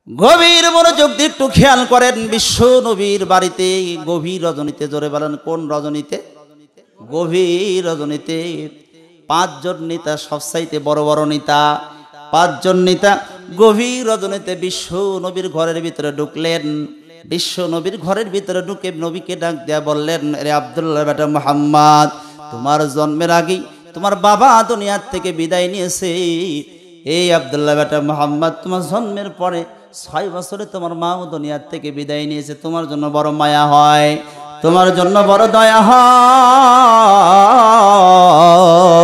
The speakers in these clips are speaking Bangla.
গভীর মনোযোগ দিয়ে একটু খেয়াল করেন। বিশ্ব নবীর বাড়িতে গভীর রজনীতে, জোরে বলেন কোন রজনীতে? গভীর রজনীতে পাঁচজন নেতা, সবচাইতে বড় বড় নেতা, পাঁচজন নেতা গভীর রজনীতে বিশ্ব নবীর ঘরের ভিতরে ঢুকলেন। বিশ্ব নবীর ঘরের ভিতরে ঢুকে নবীকে ডাক দেয়া বললেন, রে আব্দুল্লাহ বেটা মুহাম্মদ, তোমার জন্মের আগেই তোমার বাবা দুনিয়ার থেকে বিদায় নিয়েছে। এই আব্দুল্লাহ বেটা মুহাম্মদ, তোমার জন্মের পরে 6 বছরে তোমার মাও দুনিয়ার থেকে বিদায় নিয়েছে। তোমার জন্য বড় মায়া হয়, তোমার জন্য বড় দয়া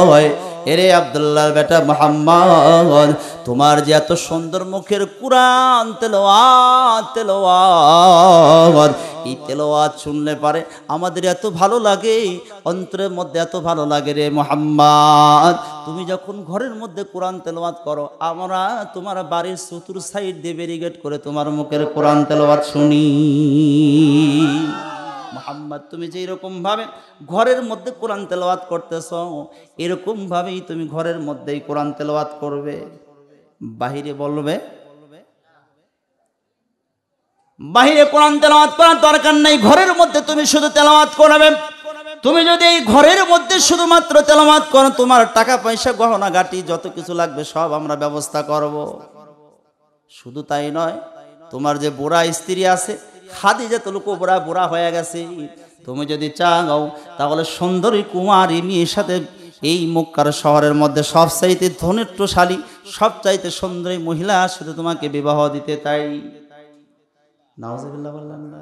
হয়। এরে আব্দুল্লাহ বেটা মুহাম্মদ, তোমার যে এত সুন্দর মুখের কুরআন তেলাওয়াত, এই তেলাওয়াত শুনলে পারে আমাদের এত ভালো লাগে, অন্তরের মধ্যে এত ভালো লাগে রে মুহাম্মদ। তুমি যখন ঘরের মধ্যে কোরআন তেলাওয়াত করো, আমরা তোমার বাড়ির চতুর সাইড দিয়ে ব্যারিকেড করে তোমার মুখের কোরআন তেলাওয়াত শুনি। মুহাম্মদ, তুমি যে এরকম ভাবে ঘরের মধ্যে কোরআন তেলাওয়াত করতেছ, এরকম ভাবেই তুমি ঘরের মধ্যেই কোরআন তেলাওয়াত করবে। বাহিরে বলবে, বাহিরে কোরআন তেলাওয়াত করার দরকার নাই, ঘরের মধ্যে তুমি শুধু তেলাওয়াত করবে। তুমি যদি এই ঘরের মধ্যে শুধুমাত্র তেলাওয়াত করো, তোমার টাকা পয়সা গহনা গাটি যত কিছু লাগবে সব আমরা ব্যবস্থা করব। শুধু তাই নয়, তোমার যে বুড়া স্ত্রী আছে খাদিজাতুল কুবরা, বুড়া হয়ে গেছে, তুমি যদি চাও তাহলে সুন্দরী কুমারী মেয়ের সাথে এই মক্কার শহরের মধ্যে সবচাইতে ধনিত্বশালী, সবচাইতে সুন্দরী মহিলার সাথে তোমাকে বিবাহ দিতে চাই। নাউজুবিল্লাহ বললেন না?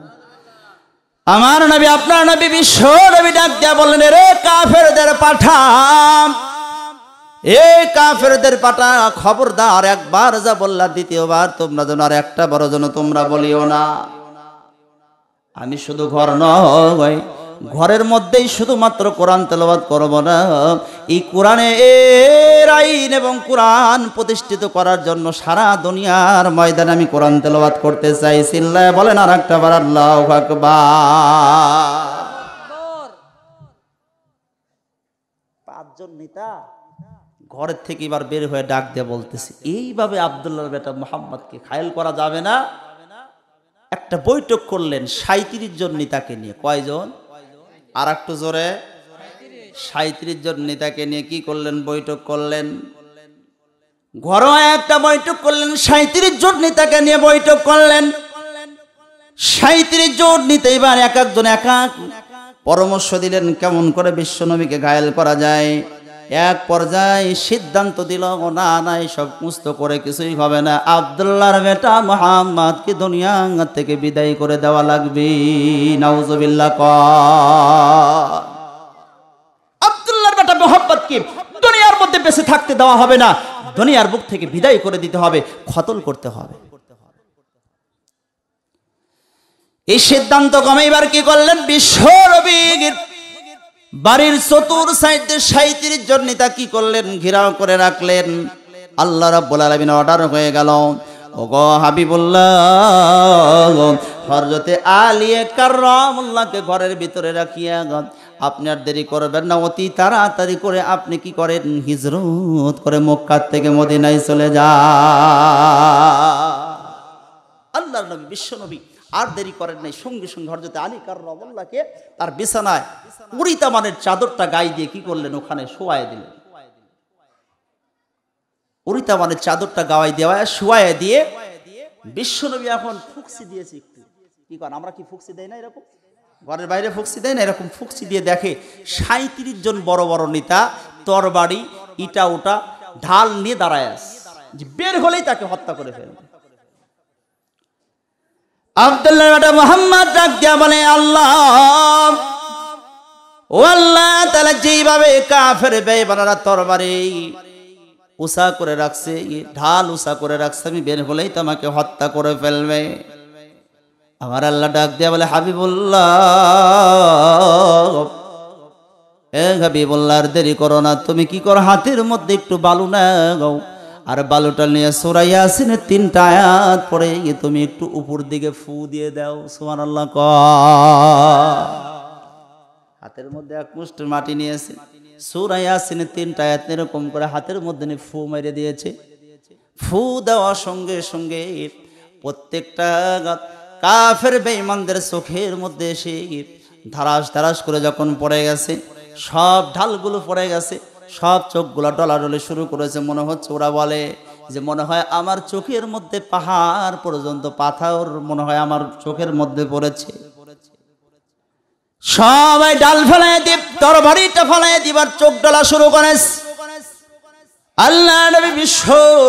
আমার নবী, আপনার নবী বিশ্ব নবী ডাক দিয়া বললেন, রে কাফেরদের পাঠাম, এই কাফেরদের পাঠা, খবরদার একবার যা বললা দ্বিতীয়বার তোমরা যেন আর একটা বড় যেন তোমরা বলিও না। আমি শুধু ঘর নয়, ঘরের মধ্যেই শুধুমাত্র কোরআন তেলাওয়াত করব না, এই কোরআনে এর আইন এবং কোরআন প্রতিষ্ঠিত করার জন্য সারা দুনিয়ার ময়দানে আমি কোরআন তেলাওয়াত করতে চাই। চিল্লায় বলেন আর একটা বার আল্লাহু আকবার। পাঁচজন নেতা ঘরের থেকে এবার বের হয়ে ডাক দিয়ে বলতেছে, এইভাবে আব্দুল্লাহর বেটা মুহাম্মদকে ঘায়েল করা যাবে না। একটা বৈঠক করলেন 37 জন নেতাকে নিয়ে। কয়জন? আর একটু জোরে, 37 জন নেতাকে নিয়ে কি করলেন? বৈঠক করলেন। ঘরোয়া একটা বৈঠক করলেন, 37 জন নেতাকে নিয়ে বৈঠক করলেন। 37 জন নেতা এবার এক একজন এক এক পরামর্শ দিলেন কেমন করে বিশ্বনবীকে ঘায়েল করা যায়। এক পর্যায়ে সিদ্ধান্ত দিল, না না, সব মুস্ত করে কিছুই হবে না, আব্দুল্লাহর বেটা মুহাম্মদকে দুনিয়া থেকে বিদায় করে দেওয়া লাগবে। নাউজুবিল্লাহ। আব্দুল্লাহর বেটা মুহাম্মদকে দুনিয়ার মধ্যে বেঁচে থাকতে দেওয়া হবে না, দুনিয়ার বুক থেকে বিদায় করে দিতে হবে, কতল করতে হবে। এই সিদ্ধান্ত ক্রমে এবার কি করলেন? বিশ্ব নবীর বাড়ির চতুর সাইডে 37 জন নেতা কি করলেন? ঘেরাও করে রাখলেন। আল্লাহ রাব্বুল আলামিন অর্ডার হয়ে গেল, ওগো হাবিবুল্লাহ, হযরতে আলী কাররামুল্লাহকে ঘরের ভিতরে রাখিয়া আপনি আর দেরি করবেন না, অতি তাড়াতাড়ি করে আপনি কি করেন? হিজরত করে মক্কা থেকে মদিনায় চলে যান। আল্লাহর নবী বিশ্ব নবী আর দেরি করেন নাই, সঙ্গে সঙ্গে হযরতে আলী কাররামুল্লাহকে তার বিছানায় উরিতামানের চাদরটা গায়ে দিয়ে কি করলেন? ওখানে শোয়ায় দিলেন। উরিতামানের চাদরটা গায়ে দেওয়া শোয়ায় দিয়ে বিশ্বনবী এখন ফুকসি দিয়েছে একটু। কি করেন? আমরা কি ফুকসি দেই না এরকম? ঘরের বাইরে ফুকসি দেয় না, এরকম ফুকসি দিয়ে দেখে 37 জন বড় বড় নেতা তরবারি ইটা ওটা ঢাল নিয়ে দাঁড়ায় আছে, যে বের হলেই তাকে হত্যা করে ফেলবে। আব্দুল্লাহ বেটা মুহাম্মদ ডাক দিয়া বলে, আল্লাহ, ও আল্লাহ তাআলা যেইভাবে কাফের বেঈমানরা তরবারি উঁচা করে রাখছে, ঢাল উঁচা করে রাখছে, আমি বের হলেই তো আমাকে হত্যা করে ফেলবে। আমার আল্লাহ ডাক দিয়া বলে, হাবিবুল্লাহ, এ হাবিবুল্লাহ, আর দেরি করো না, তুমি কি করো? হাতের মধ্যে একটু বালু নাও, আর বালুটা নিয়ে সূরা ইয়াসিনের 3টা আয়াত পড়ে তুমি একটু উপর দিকে ফু দিয়ে দাও। সুবহানাল্লাহ। হাতের মধ্যে এক মুষ্টি মাটি নিয়েছে, সূরা ইয়াসিনের 3টা আয়াত এরকম করে হাতের মধ্যে ফু মেরে দিয়েছে। ফু দেওয়ার সঙ্গে সঙ্গে প্রত্যেকটা কাফের বেঈমানদের চোখের মধ্যে এসে ধারাস ধারাস করে যখন পড়ে গেছে, সব ঢালগুলো পড়ে গেছে, সব চোখগুলো ডলাডলি শুরু করেছে। মনে হচ্ছে, ওরা বলে যে মনে হয় আমার চোখের মধ্যে পাহাড় পর্যন্ত পাথর মনে হয় আমার চোখের মধ্যে পড়েছে। সবাই ডাল ফেলায় দিব, তরবারিটা ফেলায় দিবার চোখ ডলা শুরু করে। আল্লাহ নবী বিশ্ব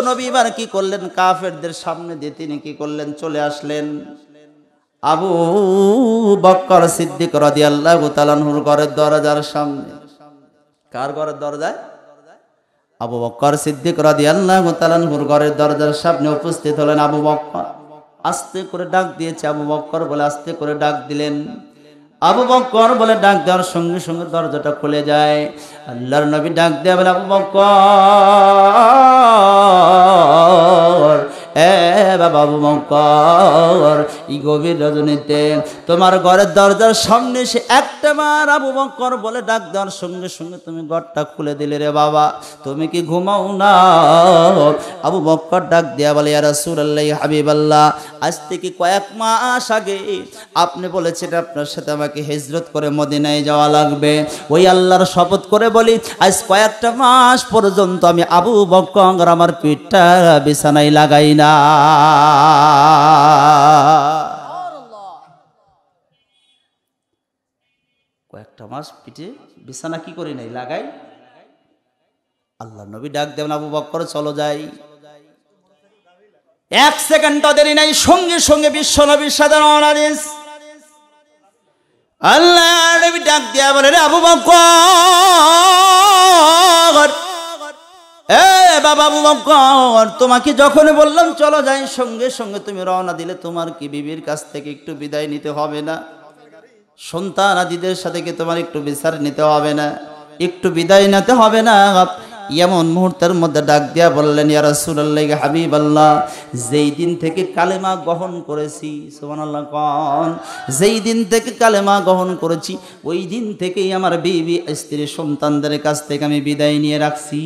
নবী এবার কি করলেন, কাফেরদের সামনে দিয়ে তিনি কি করলেন, চলে আসলেন আবু বকর সিদ্দিক রাদিয়াল্লাহু তাআলা আনহুর ঘরের দরজার সামনে। কার ঘরের দরজায়? আবু বকর সিদ্দিক রাদিয়াল্লাহু তাআলা আনহুর ঘরের দরজার সামনে উপস্থিত হলেন আবু বকর। আস্তে করে ডাক দিয়েছে, আবু বকর বলে আস্তে করে ডাক দিলেন। আবু বকর বলে ডাক দেওয়ার সঙ্গে সঙ্গে দরজাটা খুলে যায়। আল্লাহর নবী ডাক দেয়া বলে, আবু বকর, এ বাবা আবু বকর, এই গভীর রজনীতে তোমার ঘরের দরজার সামনে সে একটা বার আবু বকর বলে ডাক দেওয়ার সঙ্গে সঙ্গে তুমি ঘরটা খুলে দিলে রে বাবা, তুমি কি ঘুমাও না? আবু বকর ডাক দেয়া বলে, ইয়া রাসূলুল্লাহ, হাবিবাল্লাহ, আজ থেকে কয়েক মাস আগে আপনি বলেছেন আপনার সাথে আমাকে হিজরত করে মদিনায় যাওয়া লাগবে। ওই আল্লাহর শপথ করে বলি, আজ কয়েকটা মাস পর্যন্ত আমি আবু বকর আমার পিঠটা বিছানায় লাগাই না। কয়েকটা মাস পিঠে বিছানা কি করি নাই, লাগাই। আল্লাহ নবী ডাক দেবেন, আবু বকর চলো যাই। এক সেকেন্ড দেরি নাই, সঙ্গে সঙ্গে বিশ্ব নবীর সাথে রওনা দিস। আল্লাহ নবী ডাক দিয়া বলে, রে আবু বকর, এ বাবা আবু বকর, তোমাকে যখন বললাম চলো যাই, সঙ্গে সঙ্গে তুমি রওনা দিলে। তোমার কি বিবির কাছ থেকে একটু বিদায় নিতে হবে না? সন্তান আদিদের সাথে কি তোমার একটু বিচার নিতে হবে না? একটু বিদায় নিতে হবে না? এমন মুহূর্তের মধ্যে ডাক দিয়া বললেন, ইয়া রাসূলুল্লাহ, হাবিবাল্লাহ, যেই দিন থেকে কালেমা গ্রহণ করেছি, সুবহানাল্লাহ কোন, যেই দিন থেকে কালেমা গ্রহণ করেছি ওই দিন থেকেই আমার বিবি স্ত্রী সন্তানদের কাছ থেকে আমি বিদায় নিয়ে রাখছি।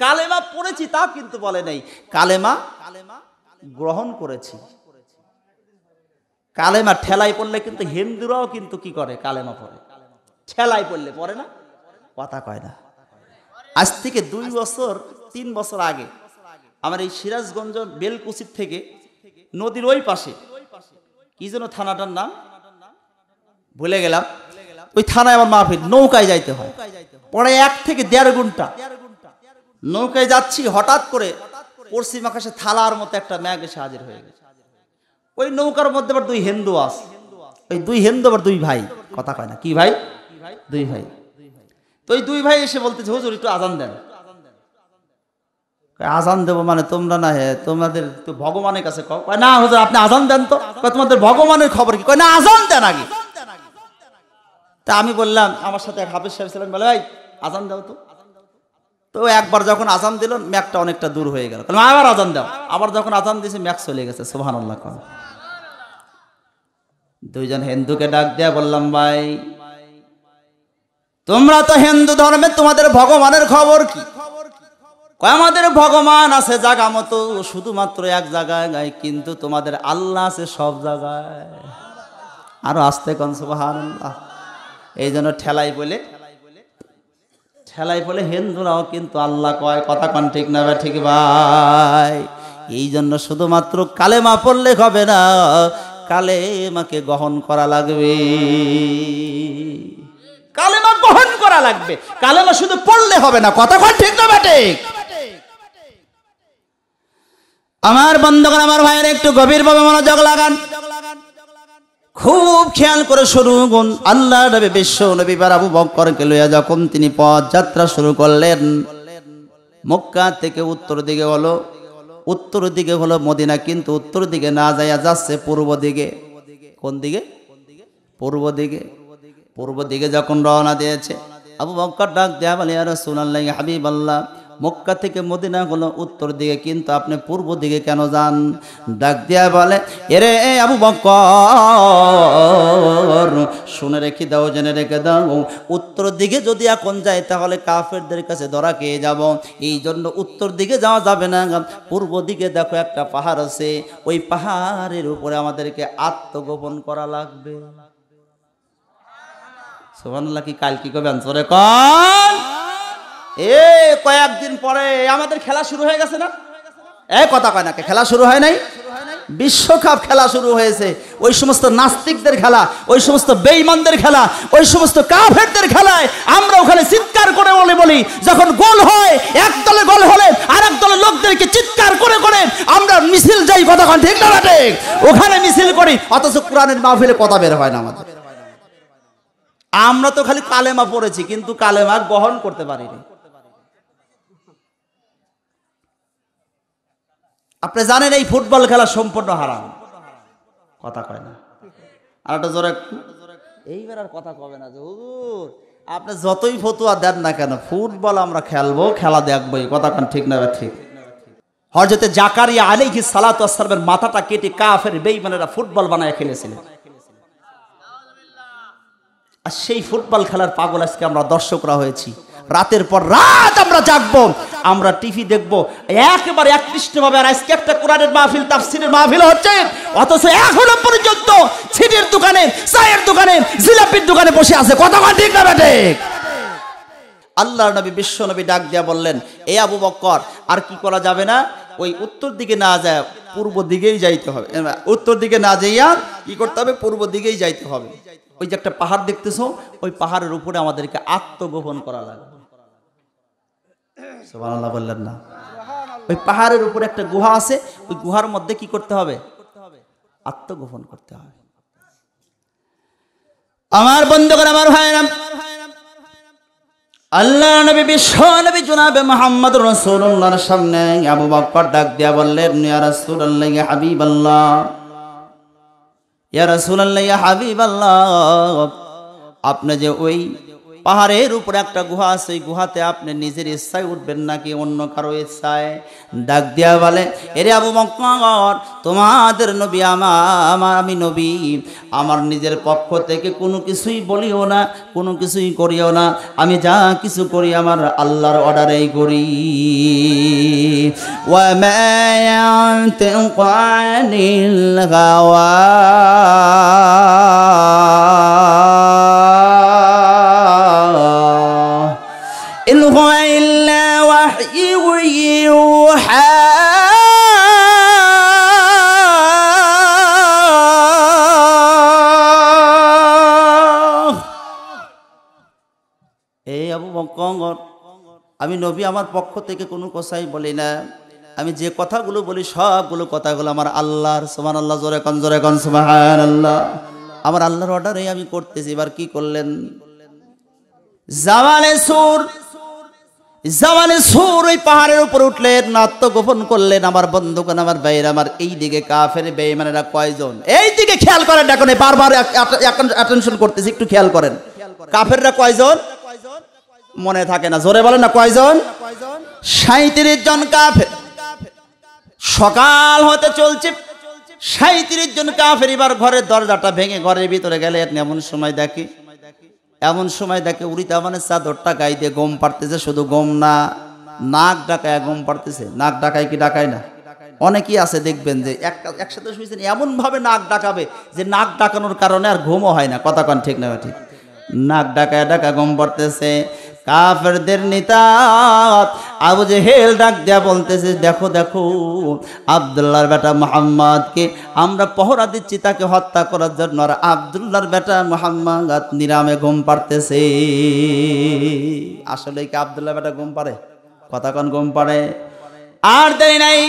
কালেমা পড়েছি তা কিন্তু বলে নাই, কালেমা গ্রহণ করেছি। কালেমা ঠেলাই পড়লে কিন্তু হিন্দুরাও কিন্তু কি করে, কালেমা পড়ে। ঠেলাই পড়লে পড়ে না, কথা কয় না। আজ থেকে 2 বছর 3 বছর আগে আমার এই সিরাজগঞ্জ বেলকুচির থেকে নদীর ওই পাশে কি যেন থানাটার নাম ভুলে গেলাম, ওই থানায় আমার মাহফিল, নৌকায় যাইতে হয়। পরে 1 থেকে 1.5 ঘন্টা নৌকায় যাচ্ছি, হঠাৎ করে পশ্চিম আকাশে থালার মতো একটা মেঘ এসে হাজির হয়ে গেছে। ওই নৌকার মধ্যে আবার 2 হিন্দু আছে, ওই 2 হিন্দু আবার 2 ভাই, কথা কয় না, কি ভাই, 2 ভাই। তো ওই 2 ভাই এসে বলতেছে, হুজুর একটু আজান দেন। আজান দেবো মানে তোমরা না, হে তোমাদের তো ভগবানের কাছে কয় না হুজুর আপনি আজান দেন তো। তোমাদের ভগবানের খবর কি? কয় না আজান দেন আগে। তা আমি বললাম, আমার সাথে এক হাফেজ সাহেব ছিলেন, বলে ভাই আজান দাও তো। তো একবার যখন আজান দিল, ম্যাকটা অনেকটা দূর হয়ে গেল, আবার আজান দাও। আবার যখন আজান দিয়েছে, ম্যাক চলে গেছে। সুবহানাল্লাহ। 2 জন হিন্দুকে ডাক দেয়া বললাম, ভাই তোমরা তো হিন্দু ধর্মে, তোমাদের ভগবানের খবর কি? আমাদের ভগবান আছে জায়গা মতো, শুধুমাত্র এক জায়গায়, কিন্তু তোমাদের আল্লাহ আছে সব জায়গায়। আরো আস্তে কোন সুবহানাল্লাহ। এই জন্য ঠেলাই বলে হিন্দুরাও কিন্তু আল্লাহ কয়, কথা কোন ঠিক না ঠিক ভাই? এই জন্য শুধুমাত্র কালেমা পড়লে হবে না, কালেমাকে গ্রহণ করা লাগবে, কালেমা গ্রহণ করা লাগবে। কালেমা শুধু পড়লে হবে না, কথা কোন ঠিক না ঠিক? আমার বন্ধুগণ, আমার ভাইয়ের একটু গভীরভাবে মনোযোগ লাগান, খুব খেয়াল করে শুনুন। আল্লাহ নবী বিশ্ব নবী আবু বকরকে লইয়া যখন তিনি পথ যাত্রা শুরু করলেন, মক্কা থেকে উত্তর দিকে হলো মদিনা, কিন্তু উত্তর দিকে না যাইয়া যাচ্ছে পূর্ব দিকে। কোন দিকে? পূর্ব দিকে যখন রওনা দিয়েছে, আবু বকর ডাক দেয়া বলে, ইয়া রাসূলুল্লাহ, হাবিবাল্লাহ, মক্কা থেকে মদিনা হলো উত্তর দিকে, কিন্তু আপনি পূর্ব দিকে কেন যান? ডাক দিয়া বলে, এরে আবু বকর, শুনে রেখে দাও, জেনে রেখে দাও, উত্তর দিকে যদি এখন যাই তাহলে কাফেরদের কাছে ধরা খেয়ে যাব। এই জন্য উত্তর দিকে যাওয়া যাবে না, পূর্ব দিকে দেখো একটা পাহাড় আছে, ওই পাহাড়ের উপরে আমাদেরকে আত্মগোপন করা লাগবে। সুবহানাল্লাহ। কি কাল কি করবেন জোরে কোন? কয়েকদিন পরে আমাদের খেলা শুরু হয়ে গেছে না? কথা কয় না, খেলা শুরু হয় নাই? বিশ্বকাপ খেলা শুরু হয়েছে। ওই সমস্ত নাস্তিকদের খেলা, ওই সমস্ত বেঈমানদের খেলা, ওই সমস্ত কাফেরদের খেলায় আমরা ওখানে চিৎকার করে বলি, যখন গোল হয়, এক দলে গোল হলে আর এক দলের লোকদেরকে চিৎকার করে করে আমরা মিছিল যাই, কথা কন ঠিক না ঠিক? ওখানে মিছিল করি, অথচ কোরআনের মাহফিলে কথা বের হয় না আমাদের। আমরা তো খালি কালেমা পড়েছি, কিন্তু কালেমা গ্রহণ করতে পারিনি। আপনি জানেন এই ফুটবল খেলা সম্পূর্ণ হারাম, কথা কয় না। আর একটা জোরে, এইবার আর কথা কবে না যে হুজুর আপনি যতই ফতুয়া দেন না কেন, ফুটবল আমরা খেলবো, খেলা দেখবোই, কথা কন ঠিক না ঠিক? হযরতে জাকারিয়া আলাইহিস সালাতু ওয়াস সালামের মাথাটা কেটে কাফের বেঈমানেরা ফুটবল বানায় খেলেছিলেন। আর সেই ফুটবল খেলার পাগল আজকে আমরা দর্শকরা হয়েছি। রাতের পর রাত আমরা জাগবো, আমরা টিভি দেখবো, একেবারে একনিষ্ঠভাবে। আর আজকে একটা কোরআনের মাহফিল, তাফসীরের মাহফিল হচ্ছে, অথচ এখনো পর্যন্ত ছিটের দোকানে, চায়ের দোকানে, জিলাপির দোকানে বসে আছে, কথা কন ঠিক না ঠিক? আল্লাহর নবী, বিশ্ব নবী ডাক দিয়া বললেন, এ আবু বকর, আর কি করা যাবে না? ওই উত্তর দিকে না যায়, পূর্ব দিকেই যাইতে হবে। উত্তর দিকে না যাইয়া কি করতে হবে? পূর্ব দিকেই যাইতে হবে। ওই যে একটা পাহাড় দেখতেছো, ওই পাহাড়ের উপরে আমাদেরকে আত্মগোপন করা লাগবে। সুবহানাল্লাহ বললেন না? ওই পাহাড়ের উপরে একটা গুহা আছে, ওই গুহার মধ্যে কি করতে হবে? আত্মগোপন করতে হবে। আমার বন্ধুগণ, আমার ভাইরা, আল্লাহ নবী, বিশ্ব নবী জনাবে মুহাম্মদ রাসূলুল্লাহর সামনে আবু বকর ডাক দিয়া বললেন, ইয়া রাসূলুল্লাহ, ইয়া হাবিবাল্লাহ, ইয়া রাসূলুল্লাহ, ইয়া হাবিবাল্লাহ, আপনি যে ওই পাহাড়ের উপরে একটা গুহা আছে, ওই গুহাতে আপনি নিজের ইচ্ছায় উঠবেন নাকি অন্য কারো ইচ্ছায়? ডাক দিয়া বলে, এরে আবু বকর, তোমাদের নবী আমি নবী, আমার নিজের পক্ষ থেকে কোনো কিছুই বলিও না, কোনো কিছুই করিও না। আমি যা কিছু করি আমার আল্লাহর অর্ডারেই করি। ওয়া মা ইয়ানতিকু আনিল হাওয়া, ইন হুয়া ইল্লা ওয়াহয়ু ইউহা। এই আবু বকর, আমি নবী, আমার পক্ষ থেকে কোনো কথাই বলি না। আমি যে কথাগুলো বলি সবগুলো কথাগুলো আমার আল্লাহর। সুবহানাল্লাহ, জোরে কোন, জোরে কোন সুবহানাল্লাহ। আমার আল্লাহর অর্ডারে আমি করতেছি। এবার কি করলেন? জামানে সুর ওই পাহাড়ের উপর উঠলেন, আত্মগোপন করলেন। আমার বন্ধুগণ, আমার ভাইরা, আমার এই দিকে কাফের বেঈমানেরা কয়জন? এই দিকে খেয়াল করেন, এখন বারবার অ্যাটেনশন করতেছি, একটু খেয়াল করেন। কাফেররা কয়জন? মনে থাকে না, জোরে বলেন না, কয়জন? 37 জন কাফের। সকাল হতে চলছে, 37 জন কাফের এবার ঘরের দরজাটা ভেঙে ঘরের ভিতরে গেলে এমন সময় দেখে উড়িতা মানে চাদরটা গায়ে দিয়ে গম পাড়তেছে। শুধু গম না, নাক ডাকায় গম পাড়তেছে। নাক ডাকায় কি ডাকায় না? অনেকেই আছে দেখবেন যে একসাথে শুয়েছেন, এমন ভাবে নাক ডাকাবে যে নাক ডাকানোর কারণে আর ঘুমও হয় না, কথা কন ঠিক না ঠিক? নাক ডাকায় ডাকা গম পাড়তেছে। কাফেরদের নেতা আবু জেহেল ডাক দেয়া বলতেছে, দেখো দেখো, আব্দুল্লাহর বেটা মুহাম্মদকে আমরা পহরা দিচ্ছি তাকে হত্যা করার জন্য, আর আব্দুল্লাহর বেটা মুহাম্মদ নিরামে ঘুম পাড়তেছে। আসলে কি আব্দুল্লাহর বেটা ঘুম পাড়ে? কথা কন, ঘুম পাড়ে। আর দেরি নাই,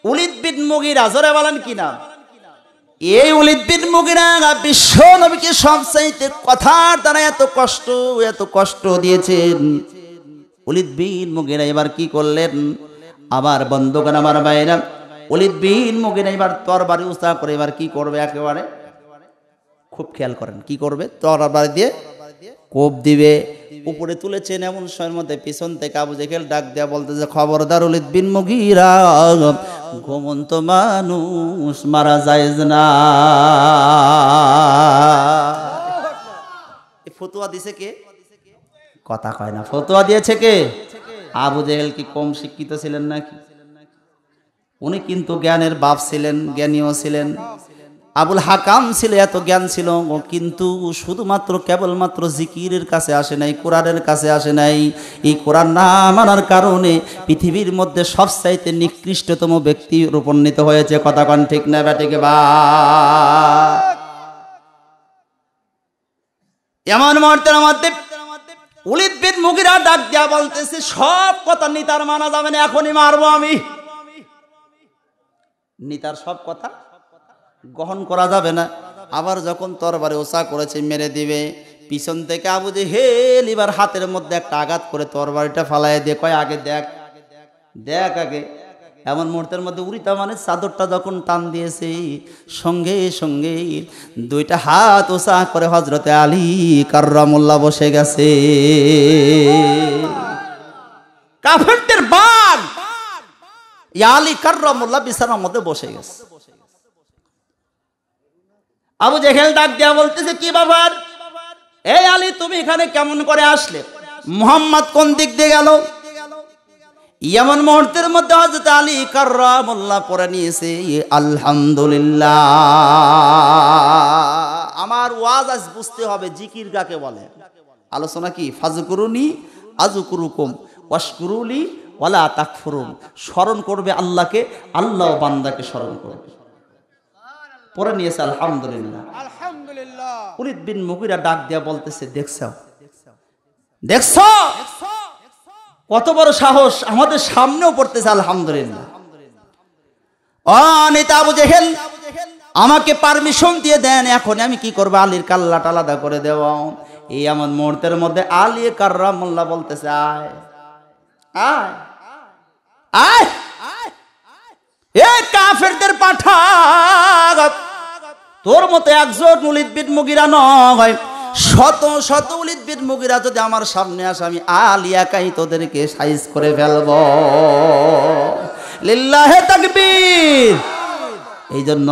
ওলীদ বিন মুগীরা, জোরে বলেন কি নাম? এই ওলীদ বিন মুগীরা বিশ্ব নবীকে সবচাইতে কথার দ্বারা এত কষ্ট দিয়েছেন। ওলীদ বিন মুগীরা এবার কি করলেন? আমার বন্ধুগণ, আমার ভাইরা, ওলীদ বিন মুগীরা এবার তরবারি উঁচা করে এবার কি করবে? একেবারে খুব খেয়াল করেন, কি করবে? তরবারি দিয়ে কোপ দিবে। উপরে তুলেছেন, এমন সময়ের মধ্যে পিছন থেকে আবু জেহেল ডাক দেয়া বলতেছে, খবরদার ওলীদ বিন মুগীরা, ঘুমন্ত মানুষ মারা জায়েজ না। ফতোয়া দিছে কে? কথা কয় না। ফতোয়া দিয়েছে কে? আবু জেহেল কি কম শিক্ষিত ছিলেন নাকি? উনি কিন্তু জ্ঞানের বাপ ছিলেন, জ্ঞানীও ছিলেন। আবুল হাকাম ছিল, এত জ্ঞান ছিল, কিন্তু শুধুমাত্র কেবলমাত্র জিকিরের কাছে আসে নাই, কোরআনের কাছে আসে নাই। এই কোরআন না মানার কারণে পৃথিবীর মধ্যে সবচাইতে নিকৃষ্টতম ব্যক্তি রূপান্তরিত হয়েছে। কথা কন ঠিক না বেঠিক? বা এমন মুহূর্তের মধ্যে ওলীদ বিন মুগীরা ডাক দিয়া বলতেছে, সব কথা নিতার মানা যাবে না, এখনই মারবো আমি। নিতার সব কথা গ্রহণ করা যাবে না। আবার যখন তরবারি ওসা করেছে মেরে দিবে, পিছন থেকে আবু জেহেল এবার হাতের মধ্যে একটা আঘাত করে তরবারিটা ফালায় দিয়ে কয়, আগে দেখ, দেখ আগে। এমন মুহূর্তের মধ্যে উরিতা মানে চাদরটা যখন টান দিয়েছে, সঙ্গে সঙ্গে দুইটা হাত ওসা করে হযরতে আলী কাররামুল্লাহ বসে গেছে। কাফেরদের বাগ আলী কাররামুল্লাহ বিছানার মধ্যে বসে গেছে। আবু জেহেল ডাক দিয়া বলতেছে, কি ব্যাপার? এই আলী, তুমি এখানে কেমন করে আসলে? মুহাম্মদ কোন দিক দিয়ে গেল? এমন মুহূর্তের মধ্যে হযরত আলী কাররামুল্লাহ পড়ে নিয়েছে, আলহামদুলিল্লাহ। আমার ওয়াজ আজ বুঝতে হবে জিকির কাকে বলে। আলোচনা কি? ফাজকুরুনি আযকুরুকুম ওয়াশকুরুলি ওয়ালা তাকফুরুন। স্মরণ করবে আল্লাহকে, আল্লাহ বান্দাকে স্মরণ করবে। পরে নিয়েছে আলহামদুলিল্লাহ। আলহামদুলিল্লাহ। ওলীদ বিন মুগীরা ডাক দিয়া বলতেছে, দেখছো, দেখছো কত বড় সাহস, আমাদের সামনেও পড়তেছে আলহামদুলিল্লাহ। ও নেতা আবু জেহেল, আমাকে পারমিশন দিয়ে দেন, এখন আমি কি করবো? আলীর কাল্লাটা আলাদা করে দেওয়া। এই এমন মুহূর্তের মধ্যে আলী কাররামুল্লাহ বলতেছে, আয় আয় আয়, এ কাফেরদের পাঠা, তোর মতো একজন ওলীদ বিন মুগীরা নয়, শত শত ওলীদ বিন মুগীরা যদি আমার সামনে আসে, আমি আলী একাই তোদেরকে সাইজ করে ফেলব। লিল্লাহে তাকবীর। এই জন্য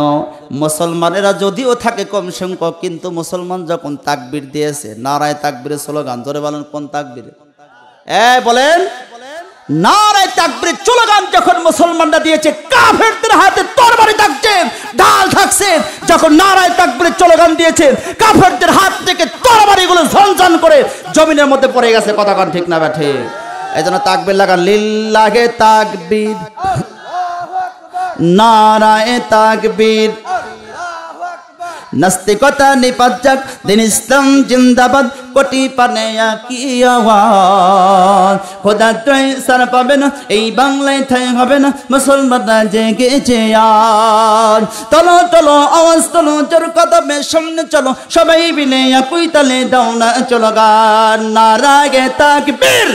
মুসলমানেরা যদিও থাকে কম সংখ্যক, কিন্তু মুসলমান যখন তাকবীর দিয়েছে, নারায়ে তাকবীরের স্লোগান, জোরে বলেন কোন তাকবীর? বলেন, নারায়ে তাকবীরের স্লোগান যখন মুসলমানরা দিয়েছে, কাফেরদের হাতে তরবারি থাকছে, ঢাল থাকছে, যখন নারায়ে তাকবীরের স্লোগান দিয়েছে, কাফেরদের হাত থেকে তরবারিগুলো ঝনঝন করে জমিনের মধ্যে পড়ে গেছে। কথা কন ঠিক না বেঠিক? এই জন্য তাকবীর লাগান, লিল্লাহে তাকবীর, নারায়ে তাকবীর। নাস্তিকতা নিপাত যাক, দিন ইসলাম জিন্দাবাদ, কোটি পানে কি আওয়াজ। খোদা তুই সার পাবে না, এই বাংলায় ঠাই হবে না, মুসলমানরা জেগেছে আজ। চলো চলো আওয়াজ তোলো, জোর কদমে সামনে চলো, সবাই মিলে একই তালে দাও না চলো গান, নারায়ে তাকবীর।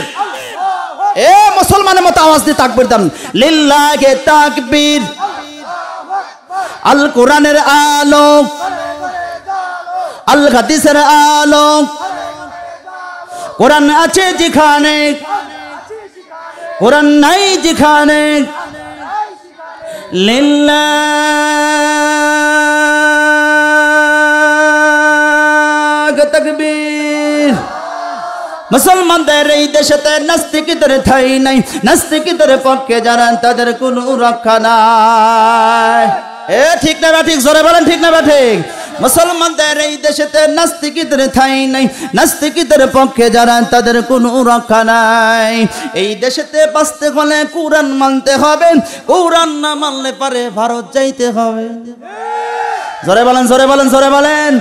এ মুসলমানের মতো আওয়াজ দিয়ে তাকবীর দান, লিল্লাহে তাকবীর। আল কোরআনের আলো, আল হাদিসের আলো, কোরআন আছে যেখানে, কোরআন নাই যেখানে, লিল্লাহে তাকবীর। মুসলমানদের এই দেশেতে নাস্তিকদের ঠাঁই নাই, নাস্তিকদের পক্ষে যারা তাদের কোনো রক্ষা নাই। ঠিক না বা ঠিক? জোরে বলেন ঠিক না বা ঠিক? মুসলমানদের এই দেশেতে নাস্তিকদের ঠাঁই নাই, নাস্তিকদের পক্ষে যারা তাদের কোনো রক্ষা নাই। এই দেশেতে বাঁচতে হলে কোরআন মানতে হবে, কোরআন না মানলে পারে ভারত যাইতে হবে। জোরে বলেন, জোরে বলেন, জোরে বলেন।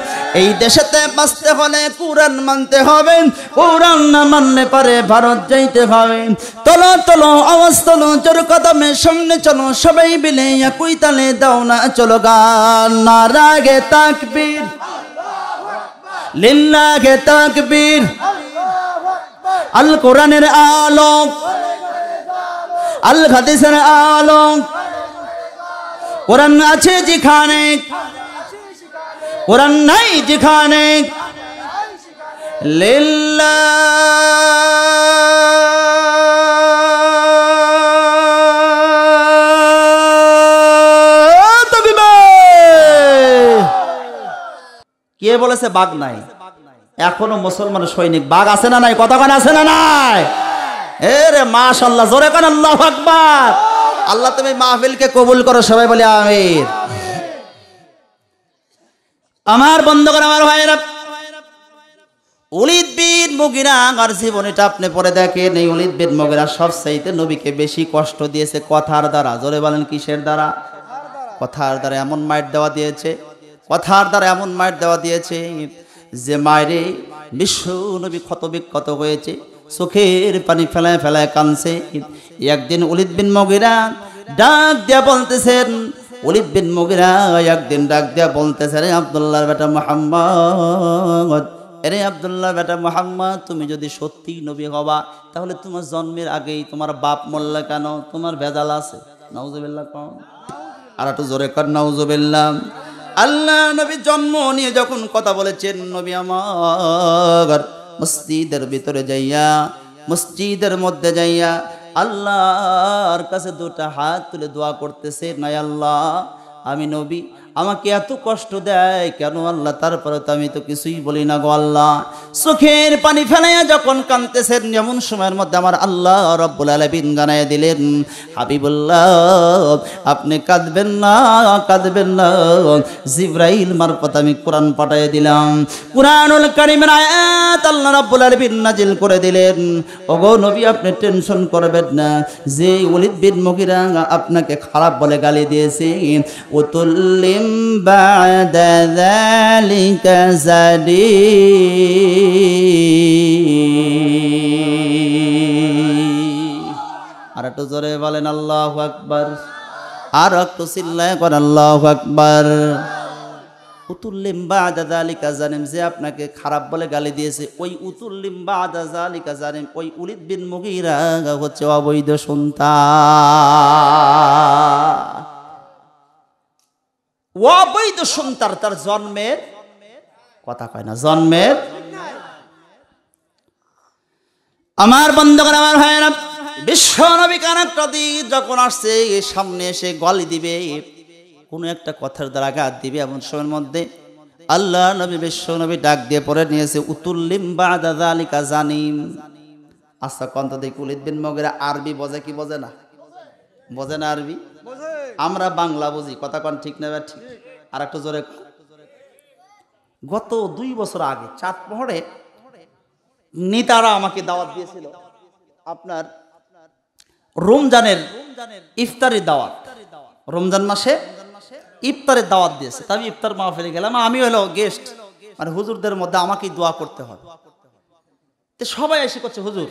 এই দেশেতে বাঁচতে হলে কোরআন মানতে হবে, কোরআন না মানলে পারে ভারত যাইতে হবে। চলো চলো আওয়াজ তোলো, জোর কদমে সামনে চলো, সবাই মিলে একই তালে দাও না চলো গান, নারায়ে তাকবীর, লিল্লাহে তাকবীর। আল কোরআনের আলো, আল হাদিসের আলো, কোরআন আছে যেখানে, কোরআন নাই যেখানে, লিল্লাহ তাকবীর। কে বলেছে বাঘ নাই? এখনো মুসলমান সৈনিক বাঘ আছে না নাই? কতক্ষণ আছে না নাই? এরে মাশাআল্লাহ, জোরে কোন আল্লাহু আকবার। আল্লাহ তুমি মাহফিলকে কবুল করো, সবাই বলি আমিন। আমার বন্ধুগণ, আমার ভাইরা, ওলীদ বিন মুগীরা আর জীবনীটা আপনি পড়ে দেখেন। এই ওলীদ বিন মুগীরা সবচাইতে নবীকে বেশি কষ্ট দিয়েছে কথার দ্বারা। জোরে বলেন কিসের দ্বারা? কথার দ্বারা এমন মাইর দেওয়া দিয়েছে, কথার দ্বারা এমন মাইর দেওয়া দিয়েছে যে মায়েরে বিশ্ব নবী ক্ষত বিক্ষত হয়েছে, চোখের পানি ফেলায় ফেলায় কাঁদছে। একদিন ওলীদ বিন মুগীরা ডাক দিয়া বলতেছেন, ওলীদ বিন মুগীরা একদিন ডাক দিয়া বলতেছে, রে আব্দুল্লাহর বেটা মুহাম্মদ, এরে আব্দুল্লাহর বেটা মুহাম্মদ, তুমি যদি সত্যি নবী হবা তাহলে তোমার জন্মের আগেই তোমার বাপ মরলে কেন? তোমার ভেজাল আছে। নাউজুবিল্লাহ কম, আর একটু জোরে কর নাউজুবিল্লাহ। আল্লাহ নবী জন্ম নিয়ে যখন কথা বলেছেন, নবী আমার মসজিদের ভিতরে যাইয়া, মসজিদের মধ্যে যাইয়া আল্লাহর কাছে দুটা হাত তুলে দোয়া করতেছে, নাই আল্লাহ, আমি নবী, আমাকে এত কষ্ট দেয় কেন আল্লাহ? তারপরে তো আমি তো কিছুই বলি না গো আল্লাহ। চোখের পানি ফেলাইয়া যখন কাঁদতেছেন, যেমন সময়ের মধ্যে আমার আল্লাহ রব্বুল আলামিন জানাইয়া দিলেন, হাবিবুল্লাহ আপনি কাঁদবেন না, কাঁদবেন না। জিবরাইল মারফত আমি কোরআন পাঠিয়ে দিলাম, কুরআনুল কারীমের আয়াত আল্লাহ রব্বুল আলামিন নাজিল করে দিলেন। ওগো নবী, আপনি টেনশন করবেন না, যে ওলীদ বিন মুগীরা আপনাকে খারাপ বলে গালি দিয়েছে, উতুল্লিম বা'দা যালিকা যালিম। আর একটু জোরে বলেন আল্লাহু আকবার, আর একটু চিল্লায় করেন আল্লাহু আকবার। উতুল্লিম বা'দা যালিকা যালিম, যে আপনাকে খারাপ বলে গালি দিয়েছে, ওই উতুল্লিম বা'দা যালিকা যালিম, ওই ওলীদ বিন মুগীরা হচ্ছে অবৈধ সন্তান, অবৈধ সন্তান। তার জন্মের কথা কয় না, জন্মের। আমার বন্ধুগণ, আমার ভাইয়েরা, বিশ্ব নবী কানাকটা দিন যখন আসছে, সামনে এসে গালি দিবে, কোনো একটা কথার দ্বারা আঘাত দিবে, এমন সময়ের মধ্যে আল্লাহ নবী বিশ্ব নবী ডাক দিয়ে পড়ে নিয়েছে, উতুল্লিম বা'দা যালিকা যালিম। আচ্ছা কন্ত দেখি, ওলীদ বিন মুগীরা আরবি বোঝে কি বোঝে না? বোঝে না আরবি? আমরা বাংলা বুঝি, কথা কন ঠিক না? ঠিক। আর একটু জোরে। গত 2 বছর আগে চাঁদমোহরে নেতারা আমাকে দাওয়াত দিয়েছিল, আপনার রমজানের ইফতারের দাওয়াত, রমজান মাসে ইফতারের দাওয়াত দিয়েছে। আমি ইফতার মাহফিলে গেলাম, আমি হলো গেস্ট, মানে হুজুরদের মধ্যে আমাকেই দোয়া করতে হবে। তো সবাই এসে করছে, হুজুর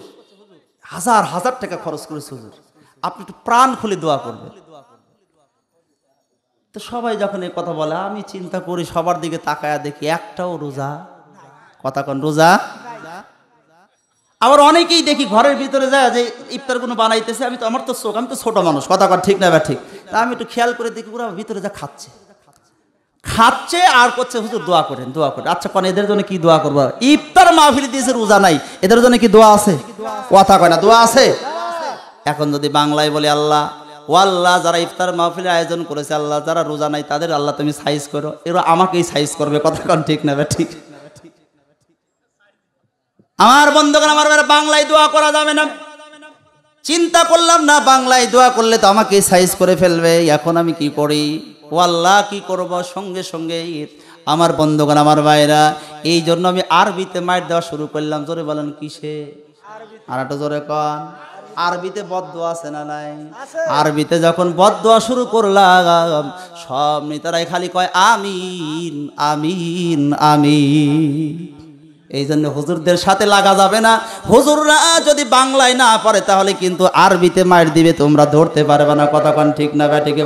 হাজার হাজার টাকা খরচ করেছে, হুজুর আপনি একটু প্রাণ খুলে দোয়া করবেন। তো সবাই যখন এই কথা বলে, আমি চিন্তা করি, সবার দিকে তাকায়া দেখি একটাও রোজা, কথা কন রোজা। আবার অনেকেই দেখি ঘরের ভিতরে যায় যে ইফতার কোনো বানাইতেছে, আমি তো, আমার তো চোখ, আমি তো ছোট মানুষ, কথা কন ঠিক না? ঠিক। তা আমি একটু খেয়াল করে দেখি, ওরা ভিতরে যা খাচ্ছে, খাচ্ছে আর করছে, হুজুর দোয়া করেন, দোয়া করেন। আচ্ছা কোন এদের জন্য কি দোয়া করবো? ইফতার মাহফিল দিয়েছে, রোজা নাই, এদের জন্য কি দোয়া আছে? কথা কয় না, দোয়া আছে। এখন যদি বাংলায় বলে, আল্লাহ ও আল্লাহ, যারা ইফতার মাহফিলের আয়োজন করেছে, আল্লাহ যারা রোজা নাই তাদের আল্লাহ তুমি সাইজ করো, এরা আমাকেই সাইজ করবে, কথা কন ঠিক না? ঠিক। আমার বন্ধুগণ, আমার বাংলায় দোয়া করা যাবে না। চিন্তা করলাম না, বাংলায় দোয়া করলে তো আমাকে সাইজ করে ফেলবে। এখন আমি কি করি? ও আল্লাহ কি করব? সঙ্গে সঙ্গে আমার বন্ধুগণ, আমার ভাইরা, এই জন্য আমি আরবিতে মাইর দেওয়া শুরু করলাম। জোরে বলেন কিসে? আর একটু জোরে কন। আরবিতে বদদোয়া আছে না নাই? আরবিতে যখন বদদোয়া শুরু করলাম, সব নেতারাই খালি কয় আমিন আমিন আমিন। এই জন্য হুজুরদের সাথে লাগা যাবে না। হুজুররা যদি বাংলায় না পারে তাহলে কিন্তু আরবিতে মাইর দিবে, তোমরা ধরতে পারবে না, কথা কন ঠিক না? ঠিক।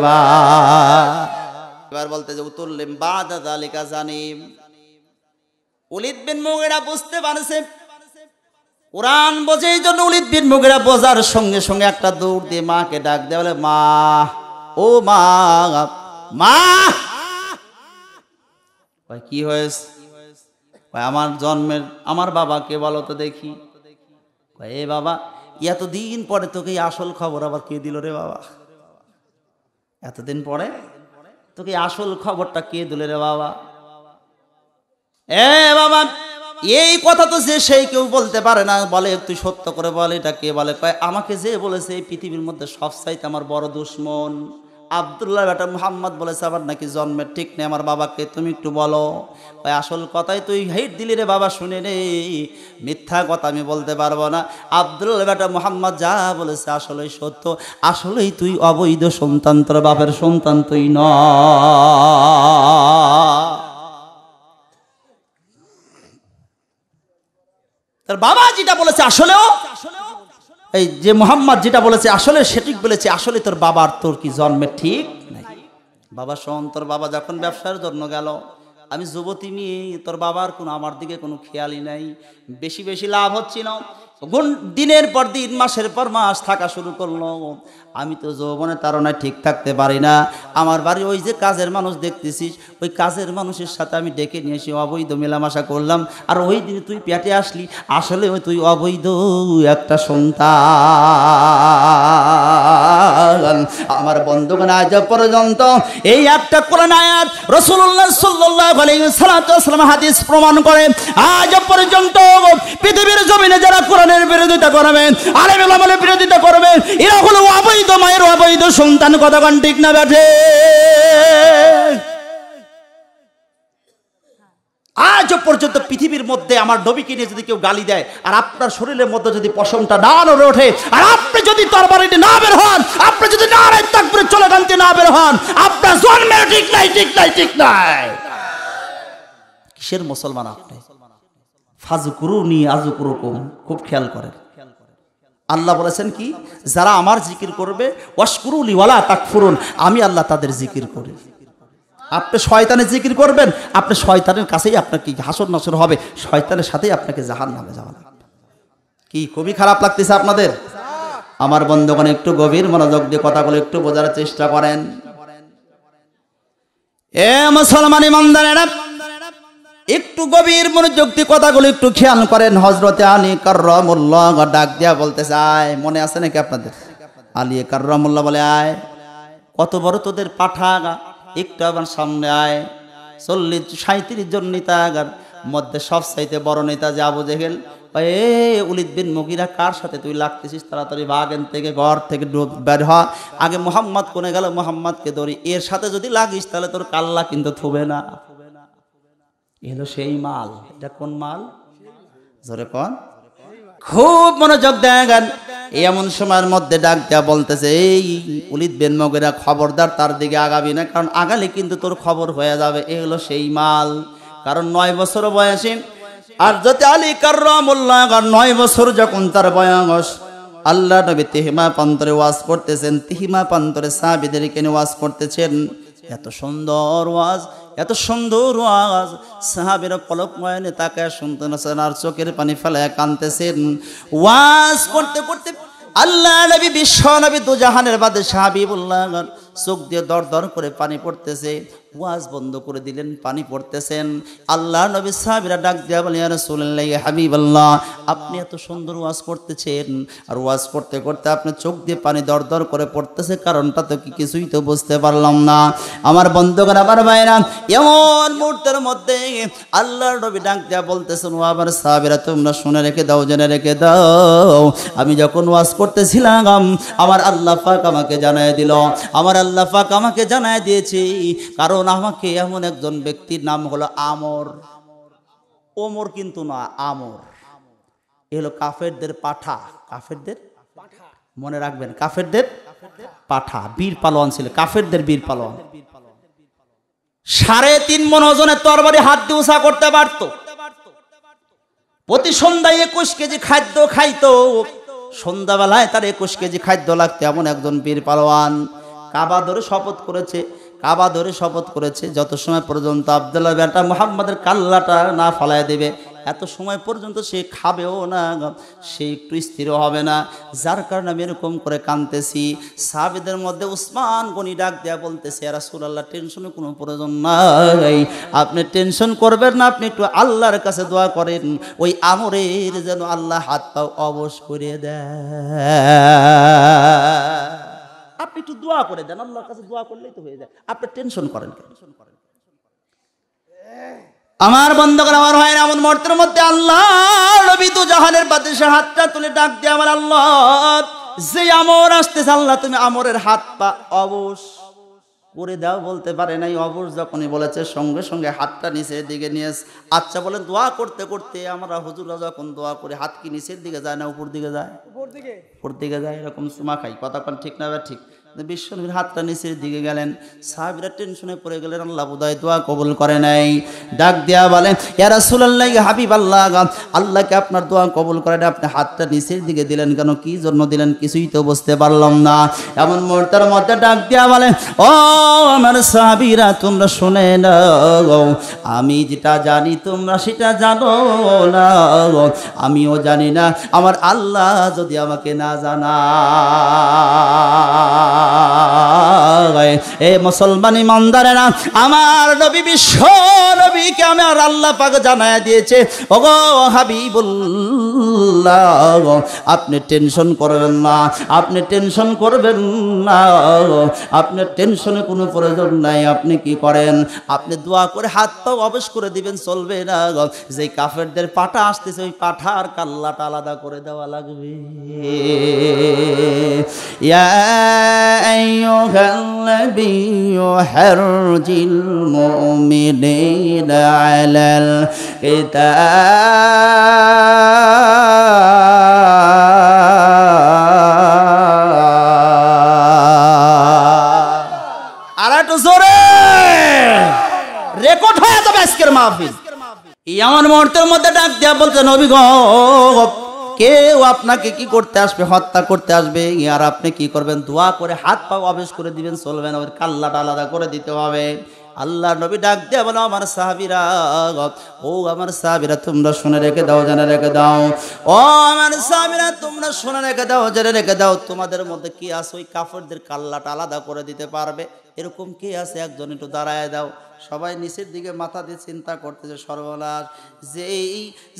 এবার বলতে যে উতুল্লিম বা'দা যালিকা যালিম। ওলীদ বিন মুগীরা বুঝতে পারছে, কোরআন বোঝে, এই জন্য ওলীদ বিন মুগীরা বোঝার সঙ্গে সঙ্গে একটা দৌড় দিয়ে মাকে ডাক দেয়, বলে মা, ও মা, মা। কি হয়েছে? আমার জন্মের আমার বাবাকে বলো তো দেখি। এ বাবা, এতদিন পরে তোকে আসল খবর আবার কে দিল রে বাবা? এতদিন পরে তোকে আসল খবরটা কে দিল রে বাবা? এ বাবা, এই কথা তো যে সেই কেউ বলতে পারে না। বলে একটু সত্য করে বলে, এটা কে বলে? কয় আমাকে যে বলেছে এই পৃথিবীর মধ্যে সবচাইতে আমার বড় দুশ্মন আব্দুল্লাহ বেটা মুহাম্মদ বলেছে আবার নাকি জন্মের ঠিক নেই আমার বাবাকে, তুমি একটু বলো। কয় আসল কথাই তুই হেট দিলি রে বাবা, শুনে রে, মিথ্যা কথা আমি বলতে পারবো না। আব্দুল্লাহ বেটা মুহাম্মদ যা বলেছে আসলেই সত্য, আসলেই তুই অবৈধ সন্তান, তোর বাপের সন্তান তুই ন। তোর বাবা যেটা বলেছে আসলেও, এই যে মুহাম্মদ যেটা বলেছে আসলে সঠিক বলেছে, আসলে তোর বাবার তোর কি জন্মের ঠিক নাই। বাবা শোন, তোর বাবা যখন ব্যবসার জন্য গেল, আমি যুবতী মেয়ে, তোর বাবার কোনো আমার দিকে কোনো খেয়ালই নাই। বেশি বেশি লাভ হচ্ছিল, দিনের পর দিন মাসের পর মাস থাকা শুরু করলো। আমি তো যৌবনে তাড়নায় ঠিক থাকতে পারি না। আমার বাড়ি ওই যে কাজের মানুষ দেখতেছিস, ওই কাজের মানুষের সাথে আমি ডেকে নিয়ে এসে অবৈধ মেলামেশা করলাম। আর ওই দিনে তুই পেটে আসলি, আসলে ওই তুই অবৈধ একটা সন্তান। আমার বন্ধুগণ, আজ পর্যন্ত এই একটা কোরআন আয়াত রাসূলুল্লাহ সাল্লাল্লাহু আলাইহি ওয়াসাল্লাম হাদিস প্রমাণ করে, আজ পর্যন্ত পৃথিবীর জমিনে যারা কোরআনের বিরোধিতা করবে, আলেম ওলামার বিরোধিতা করবে, এরা হলো অবৈধ মায়ের অবৈধ সন্তান। কথা কোন ঠিক না বেঠে? আজ পর্যন্ত পৃথিবীর মধ্যে আমার নবীকে নিয়ে যদি কেউ গালি দেয়, আর আপনার শরীরের মধ্যে যদি পশমটা না নড়ে ওঠে, আর আপনি যদি তরবারিতে না বের হন, আপনি যদি নারায়ে তাকবীর চলে গানতে না বের হন, আপনার জন্মের ঠিক নাই, ঠিক নাই, ঠিক নাই। কিসের মুসলমান আপনি? ফাজকুরুনি আযকুরুকুম, খুব খেয়াল করেন। আল্লাহ বলেছেন কি, যারা আমার জিকির করবে, ওয়াশকুরুলি ওয়ালা তাকফুরুন, আমি আল্লাহ তাদের জিকির করি। আপনি শয়তানের জিকির করবেন, আপনি শয়তানের কাছেই আপনার কি হাসর নাসর হবে, শয়তানের সাথেই আপনাকে জাহান্নামে যাওয়া লাগবে। কি খুবই খারাপ লাগতেছে আপনাদের? আমার বন্ধুগণ, একটু গভীর মনোযোগ দিয়ে কথাগুলো একটু বোঝার চেষ্টা করেন। এ মুসলমান ইমানদারেরা, একটু গভীর মনোযোগ দিয়ে কথাগুলো একটু খেয়াল করেন। হযরতে আলী কাররামুল্লাহ ডাক দিয়া বলতে চায়, মনে আছে নাকি আপনাদের? আলী কাররামুল্লাহ বলে, আয়, কত বড় তোদের পাঠা, একটু আবার সামনে আয়। 40-37 জন নেতার মধ্যে সবচাইতে বড় নেতা যে আবু জেহেল, এ উলিদ বিন মুগিরা, কার সাথে তুই লাগতেছিস? তাড়াতাড়ি ভাগেন থেকে, ঘর থেকে বের হ। আগে মোহাম্মদ কোনে গেল, মোহাম্মদকে ধরি। এর সাথে যদি লাগিস তাহলে তোর কাল্লা কিন্তু থুবে না। এলো সেই মাল। এটা কোন মাল? জোরে কোন? খুব মনোযোগ দেন। এমন সময়ের মধ্যে ডাক দেয়া বলতেছে, এই উলিদ বিন মুগিরা, খবরদার তার দিকে আগাবি না, কারণ আগালে কিন্তু তোর খবর হয়ে যাবে। এ হলো সেই মাল। কারণ 9 বছর বয়সে আর যদি আলী কাররামুল্লাহ 9 বছর যখন তার বয়স, আল্লাহ নবী তিহিমা প্রান্তরে ওয়াজ করতেছেন, তিহিমা প্রান্তরে সাহাবীদেরকে নিয়ে ওয়াজ করতেছেন। এত সুন্দর ওয়াজ, এত সুন্দর ওয়াজ, সাহাবীরা পলক নয়নে তাকায় শুনতেছেন আর চোখের পানি ফেলায় কাঁদতেছেন। ওয়াজ করতে করতে আল্লাহ নবী, বিশ্ব নবী, দুজাহানের বাদশাহ হাবিবুল্লাহ চোখ দিয়ে দর দর করে পানি পড়তেছে। ওয়াজ বন্ধ করে দিলেন, পানি পড়তেছেন। আল্লাহ নবী সাহাবীরা ডাক দিয়া বলে, ইয়া রাসূলুল্লাহ, ইয়া হাবিবাল্লাহ, আপনি এত সুন্দর ওয়াজ করতেছেন, আর ওয়াজ করতে করতে আপনার চোখ দিয়ে পানি দর দর করে পড়তেছে, কারণটা তো কি কিছুই তো বুঝতে পারলাম না। আমার বন্ধুগণ, আমার ভাইরা, এমন মুহূর্তের মধ্যে আল্লাহর নবী ডাক দিয়া বলতেছেন, ও আমার সাহাবীরা, তোমরা শুনে রেখে দাও, জেনে রেখে দাও, আমি যখন ওয়াজ করতেছিলাম, আমার আল্লাহ পাক আমাকে জানায় দিল, আমার আল্লাহ পাক আমাকে জানায় দিয়েছে, কারণ আমাকে এমন একজন ব্যক্তির নাম হলো আমর। ওমর কিন্তু না, আমর। এ হলো কাফেরদের পাঠা। কাফেরদের, মনে রাখবেন, কাফেরদের পাঠা, বীর পালোয়ান ছিল, কাফেরদের বীর পালোয়ান। 3.5 মণ ওজনের তরবারি হাত দিয়ে উঁচা করতে পারত। প্রতি সন্ধ্যায় 21 কেজি খাদ্য খাইতো। সন্ধ্যাবেলায় তার 21 কেজি খাদ্য লাগতো, এমন একজন বীর পালোয়ান। কাবা ধরে শপথ করেছে, কাবা ধরে শপথ করেছে, যত সময় পর্যন্ত আব্দুল্লাহ বেটা মুহাম্মাদের কাল্লাটা না ফালায় দেবে, এত সময় পর্যন্ত সে খাবেও না, সে একটু স্থির হবে না। যার কারণে আমি এরকম করে কাঁদতেছি। সাহাবীদের মধ্যে উসমান গনি ডাক দেয়া বলতেছে, ইয়া রাসূলুল্লাহ, টেনশনের কোনো প্রয়োজন নাই, আপনি টেনশন করবেন না, আপনি একটু আল্লাহর কাছে দোয়া করেন, ওই আমরের যেন আল্লাহ হাত পা অবশ করে দেয়। আপনি একটু দোয়া করে দেন, আল্লাহর কাছে দোয়া করলেই তো হয়ে যায়, আপনি টেনশন করেন কেন? আমার বন্ধুগণ, আমার হয় না, এমন মুহূর্তের মধ্যে আল্লাহ নবী দু জাহানের বাদশাহ হাতটা তুলে ডাক দিয়ে, আমার আল্লাহ, যে আমর আসতেছে, আল্লাহ তুমি আমরের হাত পা অবশ করে দাও। বলতে পারে নাই, অবশ যখনই বলেছে সঙ্গে সঙ্গে হাতটা নিচের দিকে নিয়ে। আচ্ছা বলেন, দোয়া করতে করতে আমরা হুজুররা যখন দোয়া করি, হাত কি নিচের দিকে যায় না উপর দিকে যায়? উপর দিকে যায়, এরকম চুমা খাই, কথা কোন ঠিক না? ঠিক। বিশ্বনবীর হাতটা নিচের দিকে গেলেন, সাহাবীরা টেনশনে পড়ে গেলেন, আল্লাহ বোধহয় দোয়া কবুল করে নাই। ডাক দেয়া বলেন, ইয়া রাসূলুল্লাহ, হাবিবাল্লাহ, আল্লাহকে আপনার দোয়া কবুল করে না, আপনি হাতটা নিচের দিকে দিলেন কেন? কি জন্য দিলেন কিছুই তো বুঝতে পারলাম না। এমন মুহূর্তের মধ্যে ডাক দেয়া বলেন, ও আমার সাহাবীরা, তোমরা শুনে নাও, আমি যেটা জানি তোমরা সেটা জানো না, আমিও জানি না, আমার আল্লাহ যদি আমাকে না জানা। এ মুসলমান ইমানদারেরা, আমার নবী বিশ্ব নবীকে আমার আল্লাহ পাক জানায়া দিয়েছে, ওগো হাবিবুল্লাহ, আপনি টেনশন করবেন না, আপনি টেনশন করবেন না, আপনার টেনশনে কোনো প্রয়োজন নাই। আপনি কি করেন? আপনি দোয়া করে হাত পা অবশ করে দিবেন, চলবে না। যে কাফেরদের পাঠা আসতেছে, ওই পাঠার কাল্লাটা আলাদা করে দেওয়া লাগবে। ইয়া আইয়ুহাল্লাযীনা হারজিল মুমিনিনা আলাল কিতাব। আর একটু জোরে রেকর্ড হয়ে যাবে আজকের মাহফিল। এমন মুহূর্তের মধ্যে ডাক দিয়া বলছে, নবী গো, কেউ আপনাকে কি করতে আসবে? হত্যা করতে আসবে, আর আপনি কি করবেন? দোয়া করে হাত পা অবেশ করে দিবেন, চলবে না, ওর কাল্লাটা আলাদা করে দিতে হবে। আল্লাহ নবী ডাক দিয়ে বলো, আমার সাহাবীরা, ও আমার সাহাবীরা, তোমরা শুনে রেখে দাও, জেনে রেখে দাও। ও আমার সাহাবীরা, তোমরা শুনে রেখে দাও, জেনে রেখে দাও, তোমাদের মধ্যে কি আছে ওই কাফেরদের কাল্লাটা আলাদা করে দিতে পারবে? এরকম কে আছে? একজন একটু দাঁড়ায় দাও। সবাই নিচের দিকে মাথা দিয়ে চিন্তা করতেছে, সর্বনাশ,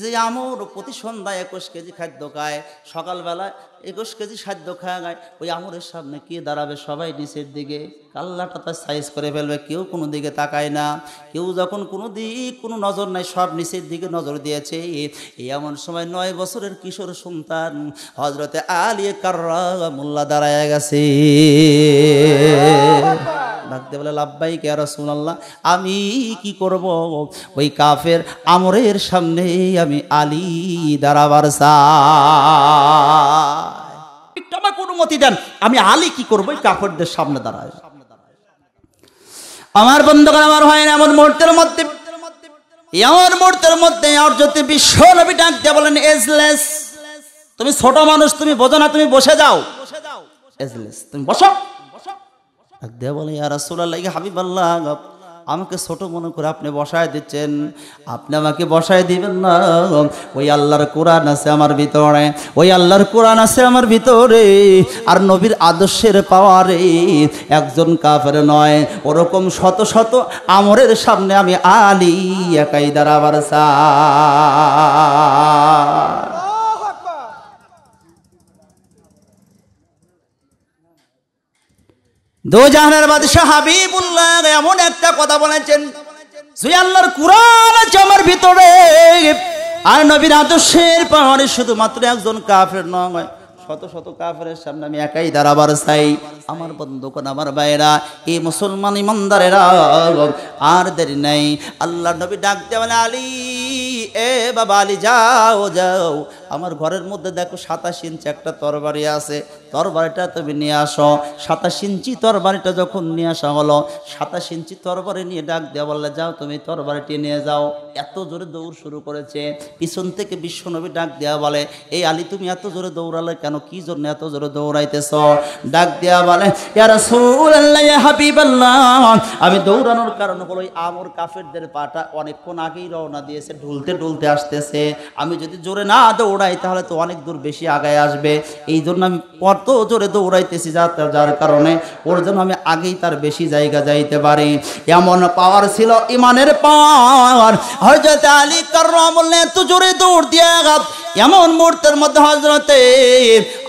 যে আমর প্রতি সন্ধ্যায় 21 কেজি খাদ্য খায়, সকালবেলায় 21 কেজি খাদ্য খায়, ওই আমরের সামনে কে দাঁড়াবে? সবাই নিচের দিকে কাল্লাটা তার সাইজ করে ফেলবে, কেউ কোনো দিকে তাকায় না। কেউ যখন কোনো দিক কোনো নজর নাই, সব নিচের দিকে নজর দিয়েছে। এমন সময় 9 বছরের কিশোর সন্তান হযরতে আলী কাররামুল্লাহ দাঁড়ায় গেছে। ডাকতে বলে, লাব্বাইক ইয়া রাসূলুল্লাহ, আমি কি করব? ওই কাফের আমরের সামনে আমি আলী দাঁড়াবার চাই, একটু আমাকে অনুমতি দেন, আমি আলী কি করব ওই কাফেরদের সামনে দাঁড়ায়। আমার বন্ধুগণ, আমার হয় না, এমন মুহূর্তের মধ্যে আর যদি বিশ্ব নবী ডাক দিয়ে বলেন, এজলেস, তুমি ছোট মানুষ, তুমি বোঝো না, তুমি বসে যাও, এজলেস, তুমি বসো। দেয়া বলে, ইয়া রাসূলুল্লাহ, হাবিবাল্লাহ, আমাকে ছোট মনে করে আপনি বসায় দিচ্ছেন, আপনি আমাকে বসায় দিবেন না। ওই আল্লাহর কোরআন আছে আমার ভিতরে, ওই আল্লাহর কোরআন আছে আমার ভিতরে, আর নবীর আদর্শের পাওয়ারে একজন কাফের নয়, ওরকম শত শত আমরের সামনে আমি আলী একাই দাঁড়াবার চাই। দো জাহানের বাদশা হাবিবুল্লাহ এমন একটা কথা বলেছেন, যে আল্লাহর কোরআন আছে আমার ভিতরে, আর নবীর আদর্শের পাওয়ারে শুধুমাত্র একজন কাফের নয়, শত শত কাফেরের সামনে আমি একাই দাঁড়াবার চাই। আমার বন্ধুগণ, আমার ভাইরা, এই মুসলমান ইমানদারেরা, আর দেরি নাই। আল্লাহর নবী ডাক দেওয়া, আলী, এ বাবা আলী, যাও যাও, আমার ঘরের মধ্যে দেখো 27 ইঞ্চি একটা তরবারি আছে, তরবারিটা তুমি নিয়ে আসো। 27 ইঞ্চি তরবারিটা যখন নিয়ে আসা হলো, 27 ইঞ্চি তরবারি নিয়ে ডাক দেওয়া বললে, যাও তুমি তরবারিটি নিয়ে যাও। এত জোরে দৌড় শুরু করেছে। পিছন থেকে বিশ্বনবী ডাক দেওয়া বলে, এই আলী তুমি এত জোরে দৌড়ালে কেন, কি জন্য এত জোরে দৌড়াইতেছ? ডাক দেওয়া বলে, ইয়া রাসূলুল্লাহ, ইয়া হাবিবাল্লাহ, আমি দৌড়ানোর কারণ হলো আমর কাফেরদের পাটা অনেকক্ষণ আগেই রওনা দিয়েছে, ঢুলতে ঢুলতে আসতেছে। আমি যদি জোরে না দৌড়াই তাহলে তো অনেক দূর বেশি আগায় আসবে, এই জন্য আমি কত জোরে দৌড়াইতেছি, যার কারণে ওর জন্য আমি আগেই তার বেশি জায়গা যাইতে পারি। এমন পাওয়ার ছিল, ইমানের পাওয়ার। হযরত আলী কাররামুল্লাহ এত জোরে দৌড় দিয়ে এমন মুহূর্তের মধ্যে হযরতে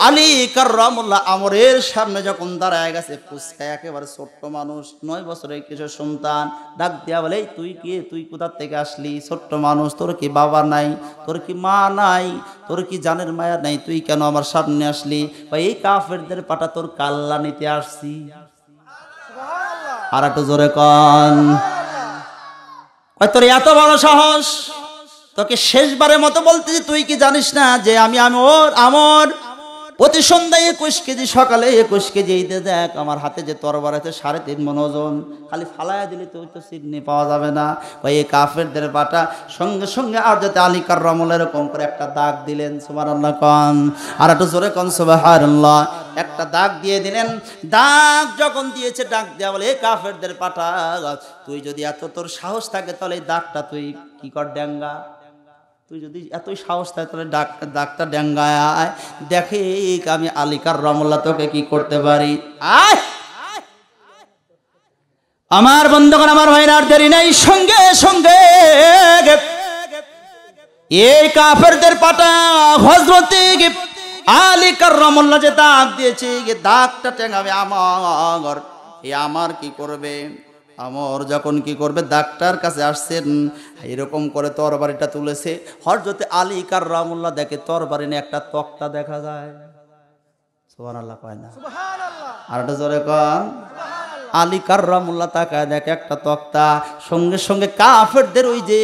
আলী কাররামুল্লাহ আমরের সামনে যখন দাঁড়ায় গেছে, ফুসকা একেবারে ছোট্ট মানুষ, 9 বছরের কিশোর সন্তান, ডাক দিয়া বলে, তুই কি, তুই কোথা থেকে আসলি? ছোট্ট মানুষ, তোর কি বাবা নাই, তোর কি মা নাই, তোর কি জানের মায়া নাই, তুই কেন আমার সামনে আসলি? ভাই এই কাফেরদের পাটা তোর কাল্লা নিতে আসছি। আর একটু জোরে কন, তোর এত বড় সাহস? তোকে শেষবারের মতো বলতেছি, তুই কি জানিস না যে আমি আমর প্রতি সন্ধ্যায় 21 কেজি, সকালে 21 কেজি এই দেখ আমার হাতে যে তরবার আছে 3.5 মণ ওজন, খালি ফালাইয়া দিলে তুই তো চিহ্নে পাওয়া যাবে না। ভাই এই কাফেরদের পাটা সঙ্গে সঙ্গে আর যাতে আলী কাররামুল্লাহ এরকম করে একটা দাগ দিলেন। সুবহানাল্লাহ কন, আর একটু জোরে কন সুবহানাল্লাহ। একটা দাগ দিয়ে দিলেন। দাগ যখন দিয়েছে, ডাক দেয়া বলে, এই কাফেরদের পাটা, তুই যদি এত তোর সাহস থাকে তাহলে এই দাগটা তুই কি কর, ডেঙ্গা। তুই যদি এতই সাহস থাকে তাহলে ডাক্তার ডেঙ্গায় দেখে আমি আলী কাররামুল্লাহ তোকে কি করতে পারি। আয় আমার বন্ধুগণ, আমার ভাইরা, আর দেরি নাই, সঙ্গে সঙ্গে এই কাফেরদের পাটা হযরতে আলী কাররামুল্লাহ যে দাগ দিয়েছে, দাগটা টেঙ্গাবে আমার। আমার কি করবে? আমর যখন কি করবে, ডাক্তার কাছে আসছেন, এরকম করে তরবারিটা তুলেছে। হযরতে আলী কাররামুল্লাহ দেখে তরবারি নিয়ে একটা তক্তা দেখা যায়। সুবহানাল্লাহ কয় না? আর একটা জোরে কন। আলী কাররামুল্লাহ তাকায় দেখে একটা তক্তা। সঙ্গে সঙ্গে কাফেরদের ওই যে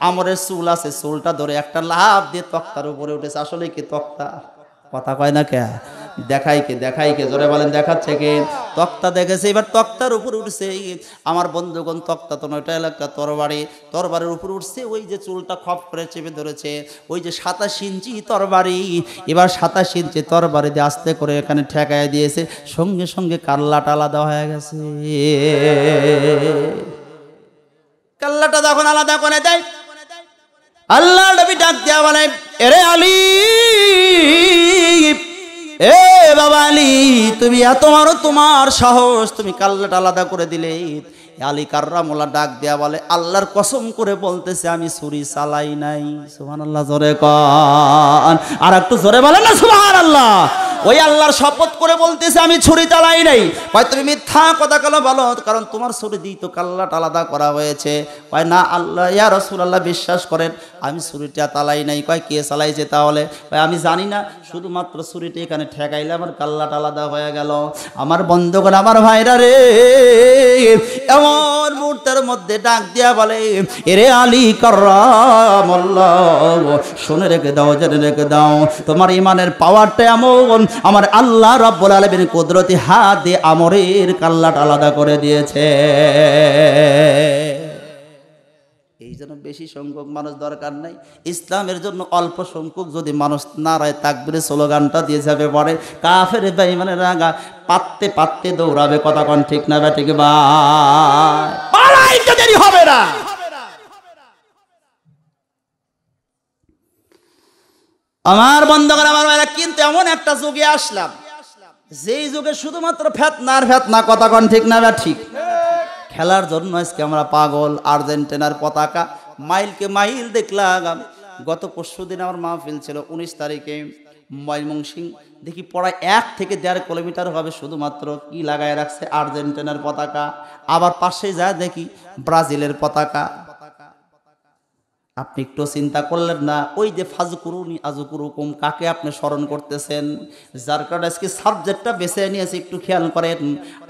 আমরের চুল আছে, চুলটা ধরে একটা লাফ দিয়ে তক্তার উপরে উঠেছে। আসলে কি তক্তা? কথা কয় না কে? দেখাই কে জোরে বলেন, দেখাচ্ছে কে? তক্তা দেখেছে। এবার তক্তার উপর উঠছে। আমার বন্ধুগণ, তক্তা তো নয়টা এলাকা তরবারির উপর উঠছে। ওই যে চুলটা খপ করে চেপে ধরেছে, ওই যে 27 ইঞ্চি তরবারি, এবার 27 ইঞ্চি তরবারি দিয়ে আস্তে করে এখানে ঠেকায় দিয়েছে। সঙ্গে সঙ্গে কাল্লাটা আলাদা হয়ে গেছে। কাল্লাটা যখন আলাদা করে দেয়, আল্লাহ নবী ডাক দেয়া বলে, এরে আলী, এ বাবা আলী, তুমি এত বড় তোমার সাহস, তুমি কাল্লাটা আলাদা করে দিলে। আলী কাররামুল্লাহ ডাক দেয়া বলে, আল্লাহর কসম করে বলতেছে আমি ছুরি চালাই নাই। সুবহানাল্লাহ জোরে কন, আর একটু জোরে বলেন না সুবহানাল্লাহ। ওই আল্লাহর শপথ করে বলতেছে আমি ছুরি চালাই নাই। ভাই তুমি মিথ্যা কথা কেন বলো? কারণ তোমার ছুরি দিয়ে তো কাল্লাটা আলাদা করা হয়েছে। ভাই না আল্লাহ, ইয়া রাসূলুল্লাহ বিশ্বাস করেন আমি ছুরিটা চালাই নাই। কয় কে চালাইছে তাহলে? ভাই আমি জানি না, শুধুমাত্র ছুরিটা এখানে ঠেকাইলে আমার কাল্লাটা আলাদা হয়ে গেল। আমার বন্ধুগণ, আমার ভাইরা রে, এমন মুহূর্তের মধ্যে ডাক দিয়া বলে, এরে আলী কাররামুল্লাহ, শুনে রেখে দাও, জেনে রেখে দাও, তোমার ইমানের পাওয়ারটা এমন, আমার আল্লাহ রাব্বুল আলামিন কুদরতি হাত দিয়ে আমরের কাল্লাটা আলাদা করে দিয়েছে। এই জন্য বেশি সংখ্যক মানুষ দরকার নাই। ইসলামের জন্য অল্প সংখ্যক যদি মানুষ নারায় তাকবীরের স্লোগানটা দিয়ে যাবে পরে, কাফের বেঈমানের রাগা পাততে পাততে দৌড়াবে। কথা কোন ঠিক না? ঠিক ভাই, পালাইতে দেরি হবে না। আমার বন্ধুগণ, আমার ভাইরা, কিন্তু এমন একটা যুগে আসলাম যেই যুগে শুধুমাত্র ফেতনার ফেতনা। কথা কোন ঠিক না? ঠিক। খেলার জন্য আজকে আমরা পাগল। আর্জেন্টিনার পতাকা মাইলকে মাইল দেখলাম। গত পরশুদিন আমার মাহফিল ছিল 19 তারিখে ময়মনসিংহ। দেখি পড়ায় 1 থেকে 1.5 কিলোমিটার হবে, শুধুমাত্র কি লাগায় রাখছে, আর্জেন্টিনার পতাকা। আবার পাশে যায় দেখি ব্রাজিলের পতাকা। আপনি একটু চিন্তা করলেন না, ওই যে ফাজকুরুনি আযকুরুকুম কাকে আপনি স্মরণ করতেছেন? যার কারণে আজকে সাবজেক্টটা বেছে নিয়েছি, একটু খেয়াল করেন।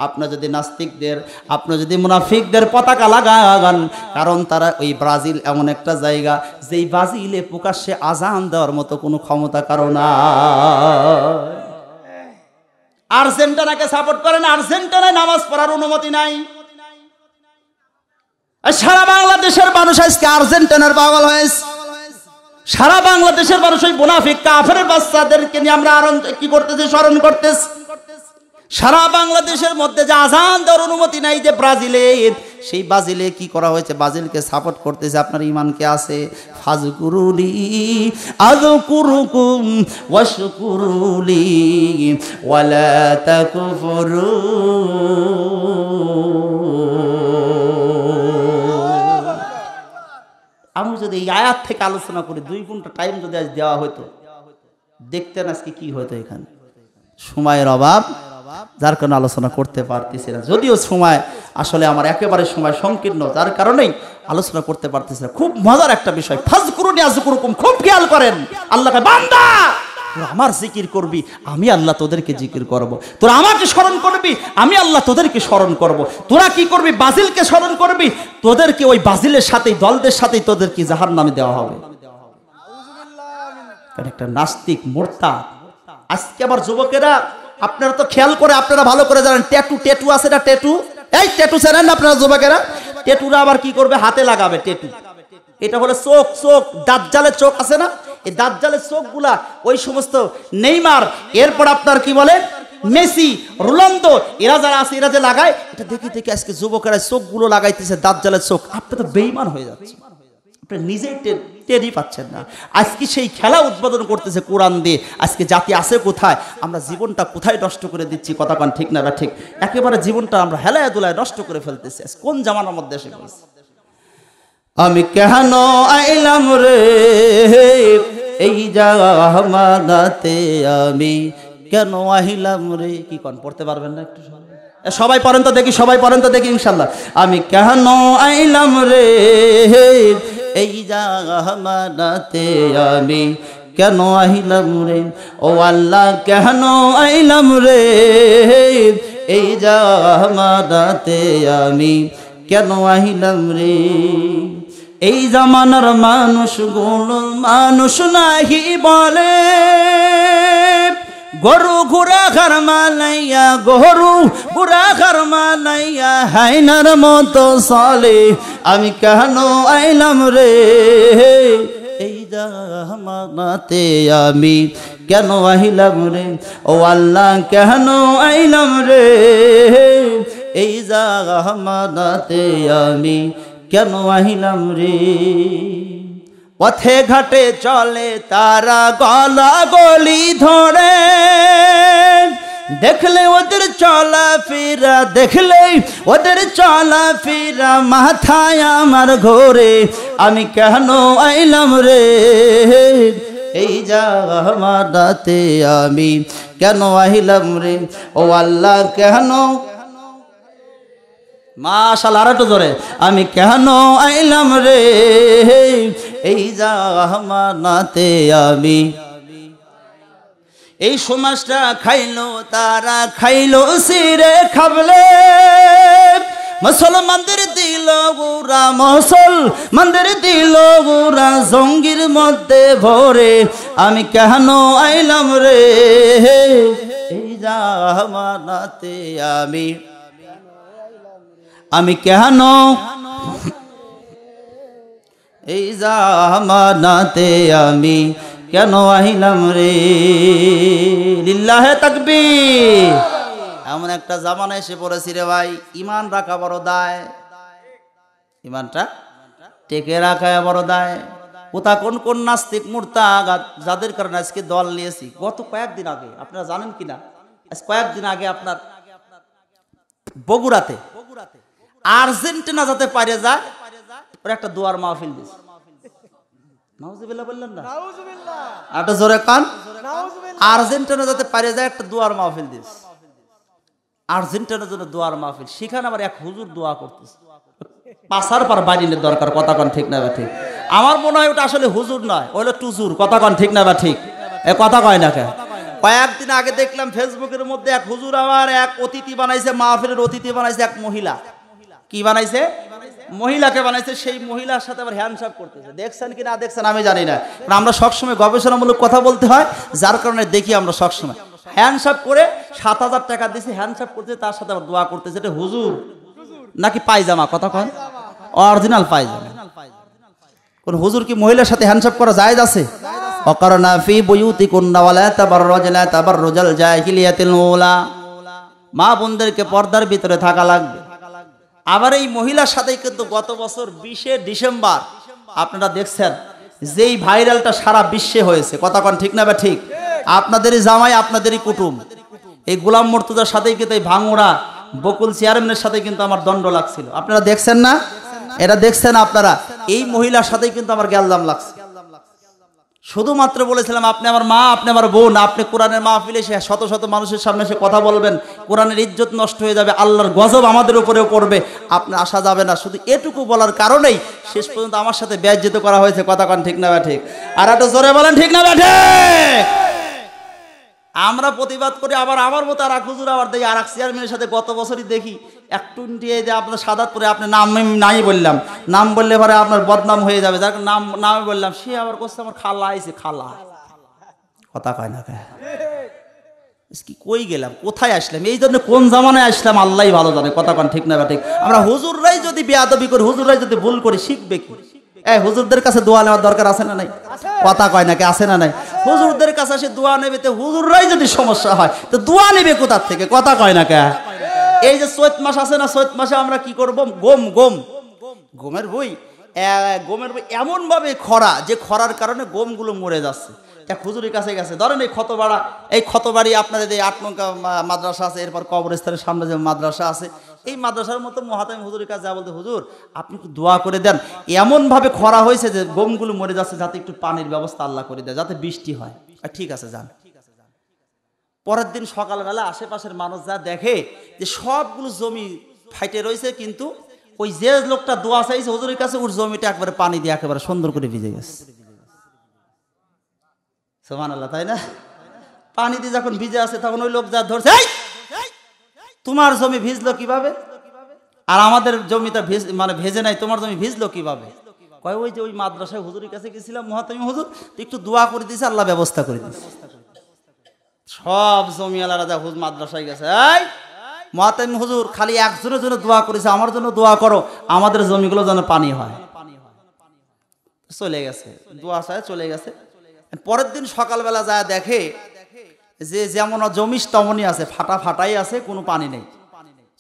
আপনার যদি নাস্তিকদের, আপনার যদি মুনাফিকদের পতাকা লাগান, কারণ তারা ওই ব্রাজিল এমন একটা জায়গা, যেই ব্রাজিলে প্রকাশ্যে আজান দেওয়ার মতো কোনো ক্ষমতা কারো না। আর্জেন্টিনাকে সাপোর্ট করেন, আর্জেন্টিনায় নামাজ পড়ার অনুমতি নাই। সারা বাংলাদেশের মানুষ আজকে আর্জেন্টিনার পাগল হয়েছে। সারা বাংলাদেশের মানুষ ওই মুনাফিক কাফেরের বাচ্চাদেরকে নিয়ে আমরা কি করতেছি, স্মরণ করতেছি। সারা বাংলাদেশের মধ্যে যে আজান দেওয়ার অনুমতি নাই, যে ব্রাজিলে, সেই ব্রাজিলে কি করা হয়েছে, ব্রাজিলকে সাপোর্ট করতেছে। আপনার ইমান কে আছে? ফাজকুরুনি আযকুরুকুম ওয়াশকুরুলি ওয়ালা তাকফুরু। আমি যদি এই আয়াত থেকে আলোচনা করি, 2 ঘন্টা টাইম যদি আজ দেওয়া হতো, দেখতেন আজকে কি হতো। এখানে সময়ের অভাব, যার কারণে আলোচনা করতে পারতেছি না। যদিও সময় আসলে আমার একেবারে সময় সংকীর্ণ, যার কারণেই আলোচনা করতে পারতেছি না। খুব মজার একটা বিষয়, ফাজকুরুনি আযকুরুকুম, খুব খেয়াল করেন। আল্লাহকে, বান্দা তোরা আমার জিকির করবি, আমি আল্লাহ তোদেরকে জিকির করব। তোরা আমাকে স্মরণ করবি, আমি আল্লাহ তোদেরকে স্মরণ করব। তোরা কি করবি? বাজিলকে স্মরণ করবি, তোদেরকে ওই বাজিলের সাথেই, দলদের সাথেই তোদেরকে জাহান্নামে দেওয়া হবে। একটা নাস্তিক, মুরতাদ। আজকে আবার যুবকেরা, আপনারা তো খেয়াল করে, আপনারা ভালো করে জানেন, ট্যাটু আছে না, ট্যাটু, এই ট্যাটু জানেন না আপনারা যুবকেরা? ট্যাটুরা আবার কি করবে? হাতে লাগাবে ট্যাটু। এটা হলো চোখ, দাজ্জালের চোখ আছে না, এই দাজ্জালের চোখগুলা ওই সমস্ত নেইমার, এরপর আপনার কি বলে মেসি, রোনালদো, এরা যারা আছে, এরা যে লাগায়, এটা দেখে দেখে আজকে যুবকেরা চোখগুলো লাগাইতেছে, দাজ্জালের চোখ। আপনি তো বেঈমান হয়ে যাচ্ছে, আপনি নিজেই টেরই পাচ্ছেন না। আজকে সেই খেলা উদ্বোধন করতেছে কোরআন দিয়ে। আজকে জাতি আছে কোথায়? আমরা জীবনটা কোথায় নষ্ট করে দিচ্ছি? কথা কান ঠিক না বা ঠিক? একেবারে জীবনটা আমরা হেলায় দুলায় নষ্ট করে ফেলতেছি। কোন জামানার মধ্যে এসে বলছি? আমি কেন আইলাম রে এই জামানাতে, আমি কেন আহিলাম রে। কি কোন পড়তে পারবেন না? একটু সবাই পড়েন তো দেখি, সবাই পড়েন তো দেখি ইনশাআল্লাহ। আমি কেন আইলাম রে এই জামানাতে, আমি কেন আহিলাম রে, ও আল্লাহ কেন আইলাম রে এই জামানাতে, আমি কেন আহিলাম রে। এই জামানার মানুষগুলো মানুষ নাহি বলে, গরু ঘোড়া ঘর মালাইয়া, গরু ঘোড়া ঘর মালাইয়া হাইনার মতো চলে। আমি কেন আইলাম রে এই জামানাতে, আমি কেন আহিলাম রে, ও আল্লাহ কেন আইলাম রে এই জামানাতে, আমি কেন আহিলাম রে। পথে ঘাটে চলে তারা গলা গলি ধরে, দেখলে ওদের চলা ফিরা, দেখলে ওদের চলা ফিরা, মাথায় আমার ঘোরে। আমি কেন আইলাম রে এই জামানাতে, আমি কেন আহিলাম রে, ও আল্লাহ কেন। মাশাআল্লাহ, আরেকটু জোরে। আমি কেন আইলাম রে এই জামানাতে, আমি। এই সমাজটা খাইলো তারা, খাইলো সিরে খাবলে, মুসলমানদের দিল গোরা, মুসলমানদের দিল গোরা জঙ্গির মধ্যে ভরে। আমি কেন আইলাম রে এই জামানাতে, আমি কেন এই জামানাতে, আমি কেন আহিলাম রে। লিল্লাহে তাকবীর। এমন একটা জামানা এসে পড়েছি রে ভাই, ইমান রাখা বড় দায়, ইমানটা টেকে রাখা বড় দায়। কোথা কোন কোন নাস্তিক মুরতাদ, যাদের কারণে আজকে দল নিয়েছি। গত কয়েকদিন আগে, আপনারা জানেন কিনা, আজ কয়েকদিন আগে আপনার বগুড়াতে আর্জেন্টিনা যাতে পারে যায়, ওর একটা দোয়ার মাহফিল দিয়েছে। নাউজুবিল্লাহ বললেন না? একটা জোরে কান। আর্জেন্টিনা যাতে পারে যায়, একটা দোয়ার মাহফিল দিয়েছে। আর্জেন্টিনার জন্য দোয়ার মাহফিল। সেখানে আবার এক হুজুর দোয়া করতেছে, পাশার পর বাড়িনের দরকার। কথা কান ঠিক না ঠিক? আমার মনে হয় ওটা আসলে হুজুর নয়, ওটা টুজুর। কথা কন ঠিক না বা ঠিক? এ কথা কয় না কে? কয়েকদিন আগে দেখলাম ফেসবুকের মধ্যে এক হুজুর আমার এক অতিথি বানাইছে, মাহফিলের অতিথি বানাইছে এক মহিলা। কি বানাইছে? মহিলাকে বানাইছে। সেই মহিলার সাথে আবার হ্যান্ডশেক করতেছে। দেখছেন কি না দেখছেন আমি জানি না, কারণ আমরা সবসময় গবেষণামূলক কথা বলতে হয়, যার কারণে দেখি আমরা সবসময়। হ্যান্ডশেক করে 7,000 টাকা দিয়েছে, হ্যান্ডশেক করতে, তার সাথে আবার দোয়া করতেছে। এটা হুজুর নাকি পায়জামা? কথা কন, অরিজিনাল পায়জামা। কোন হুজুর কি মহিলার সাথে হ্যান্ডশেক করা জায়েজ আছে? ওয়াকারনা ফি বুয়ুতিকুন্না ওয়ালা তাবাররাজনা তাবাররুজাল জাহিলিয়াতিল উলা। মা বোনদেরকে পর্দার ভিতরে থাকা লাগবে। আবার এই মহিলার সাথে কিন্তু গত বছর 20শে ডিসেম্বর আপনারা দেখছেন যেই ভাইরালটা সারা বিশ্বে হয়েছে। কথা কন ঠিক না বা ঠিক? আপনাদেরই জামাই, আপনাদেরই কুটুম, এই গোলাম মুর্তজার সাথেই কিন্তু এই ভাঙড়া বকুল চেয়ারম্যানের সাথে কিন্তু আমার দণ্ড লাগছিল। আপনারা দেখছেন না? এটা দেখছেন আপনারা? এই মহিলার সাথেই কিন্তু আমার গ্যালজাম লাগছে। শুধুমাত্র বলেছিলাম আপনি আমার মা, আপনি আমার বোন, আপনি কোরআনের মাহফিলে এসে শত শত মানুষের সামনে এসে কথা বলবেন, কোরআনের ইজ্জত নষ্ট হয়ে যাবে, আল্লাহর গজব আমাদের উপরেও পড়বে, আপনি আসা যাবে না। শুধু এটুকু বলার কারণেই শেষ পর্যন্ত আমার সাথে বেইজ্জত করা হয়েছে। কথা কন ঠিক না বা ঠিক? আর একটু জোরে বলেন ঠিক না বা ঠিক? আমরা প্রতিবাদ করি, আবার আমার মতো আর এক হুজুর আবার দেখি আর এক চেয়ারম্যানের সাথে গত বছরই দেখি একটু যে আপনার সাদাতপুরে আপনি নাম নাই বললাম, নাম বললে পরে আপনার বদনাম হয়ে যাবে, যার নাম বললাম, সে আবার করছে আমার খালা আইছে, খালা। কথা কয় না কে? কি কই গেলাম, কোথায় আসলাম, এই জন্য কোন জামানায় আসলাম আল্লাহ ভালো জানে। কথা কন ঠিক না বা ঠিক? আমরা হুজুররাই যদি বেয়াদবি করি, হুজুররাই যদি ভুল করি, শিখবে কি? এই হুজুরদের কাছে দোয়া নেওয়ার দরকার আছে না নাই? কথা কয় নাকি? আছে না নাই? হুজুরদের কাছে এসে দোয়া নেবে, তো হুজুররাই যদি সমস্যা হয় তো দোয়া নেবে কোথার থেকে? কথা কয় না কে? এই যে চৈত মাস আছে না, চৈত মাসে আমরা কি করব? গমের বই, গমের বই এমন ভাবে খরা, যে খরার কারণে গমগুলো মরে যাচ্ছে। এক হুজুরের কাছে গেছে, ধরেন এই ক্ষতবাড়ি আপনাদের এই 8 নং মাদ্রাসা আছে, এরপর কবরস্থানের সামনে যে মাদ্রাসা আছে, এই মাদ্রাসার মতো মহাতাম হুজুরের কাছে যা বলতে, হুজুর আপনি একটু দোয়া করে দেন, এমন ভাবে খরা হয়েছে যে গমগুলো মরে যাচ্ছে, যাতে একটু পানির ব্যবস্থা আল্লাহ করে দেয়, যাতে বৃষ্টি হয়। ঠিক আছে যান। পরের দিন সকালবেলা আশেপাশের মানুষ যা দেখে যে সবগুলো জমি ফাইটে রয়েছে, কিন্তু ওই যে লোকটা দোয়া চাইছে হুজুরের কাছে, ওর জমিটা একবারে পানি দিয়ে একেবারে সুন্দর করে ভিজে গেছে। সুবহানাল্লাহ, তাই না? পানি দিয়ে যখন ভিজে আছে তখন ওই লোক যা ধরছে, তোমার জমি ভিজলো কিভাবে, আর আমাদের জমিটা ভেজে নাই, তোমার জমি ভিজলো কিভাবে? কয় ওই যে ওই মাদ্রাসায় হুজুরের কাছে গেছিলাম, মহাতামি হুজুর একটু দোয়া করে দিয়েছে, আল্লাহ ব্যবস্থা করে দিয়েছে। সব জমিওয়ালারা যা হুজুর মাদ্রাসায় গেছে, এই মহাতামি হুজুর খালি একজনের জন্য দোয়া করেছে, আমার জন্য দোয়া করো, আমাদের জমিগুলো যেন পানি হয়। চলে গেছে, দোয়া চায় চলে গেছে। পরের দিন সকালবেলা যায় দেখে যে যেমন জমিস তেমনই আছে, ফাটাই আছে, কোনো পানি নেই।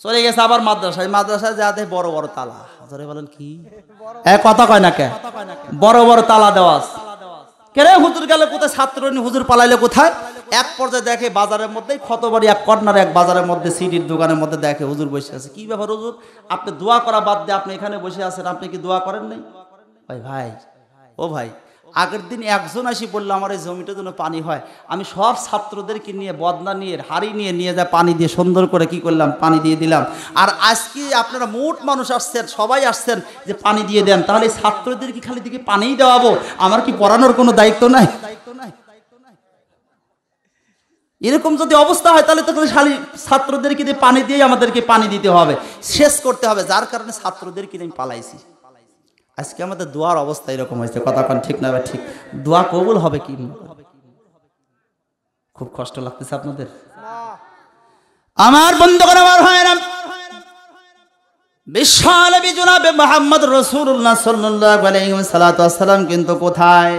চলে গেছে আবার মাদ্রাসায় যা দেখে বড় বড় তালা। ধরে বলেন কি কথা কয় না কে? বড় বড় তালা দেওয়া আছে। কেরে হুজুর গেলে কোথায়, ছাত্র হুজুর পালাইলে কোথায়? এক পর্যায়ে দেখে বাজারের মধ্যে, ক্ষতবাড়ি এক কর্নারে এক বাজারের মধ্যে সিডির দোকানের মধ্যে দেখে হুজুর বসে আছে। কি ব্যাপার হুজুর, আপনি দোয়া করা বাদ দিয়ে আপনি এখানে বসে আছেন, আপনি কি দোয়া করেন নাই? ভাই ও ভাই, আগের দিন একজন আসি বললো আমার এই জমিটার জন্য পানি হয়, আমি সব ছাত্রদেরকে নিয়ে বদনা নিয়ে হাড়ি নিয়ে যা পানি দিয়ে সুন্দর করে কি করলাম, পানি দিয়ে দিলাম। আর আজকে আপনারা মোট মানুষ আসছেন, সবাই আসছেন যে পানি দিয়ে দেন, তাহলে ছাত্রদের কি খালি দিকে পানিই দেওয়াবো? আমার কি পড়ানোর কোনো দায়িত্ব নাই? এরকম যদি অবস্থা হয় তাহলে তো খালি ছাত্রদেরকে দিয়ে পানি দিয়েই আমাদেরকে পানি দিতে হবে, শেষ করতে হবে, যার কারণে ছাত্রদেরকে আমি পালাইছি। আজকে আমাদের দোয়ার অবস্থা এরকম হয়েছে। কথা কন ঠিক না ঠিক? দোয়া কবুল হবে কি? খুব কষ্ট লাগতেছে আপনাদের? আমার বন্ধুগণ, আমার ভাইরা, বিশ্বনবী জনাবে মুহাম্মদ রাসূলুল্লাহ সাল্লাল্লাহু আলাইহি ওয়াসাল্লাম কিন্তু কোথায়?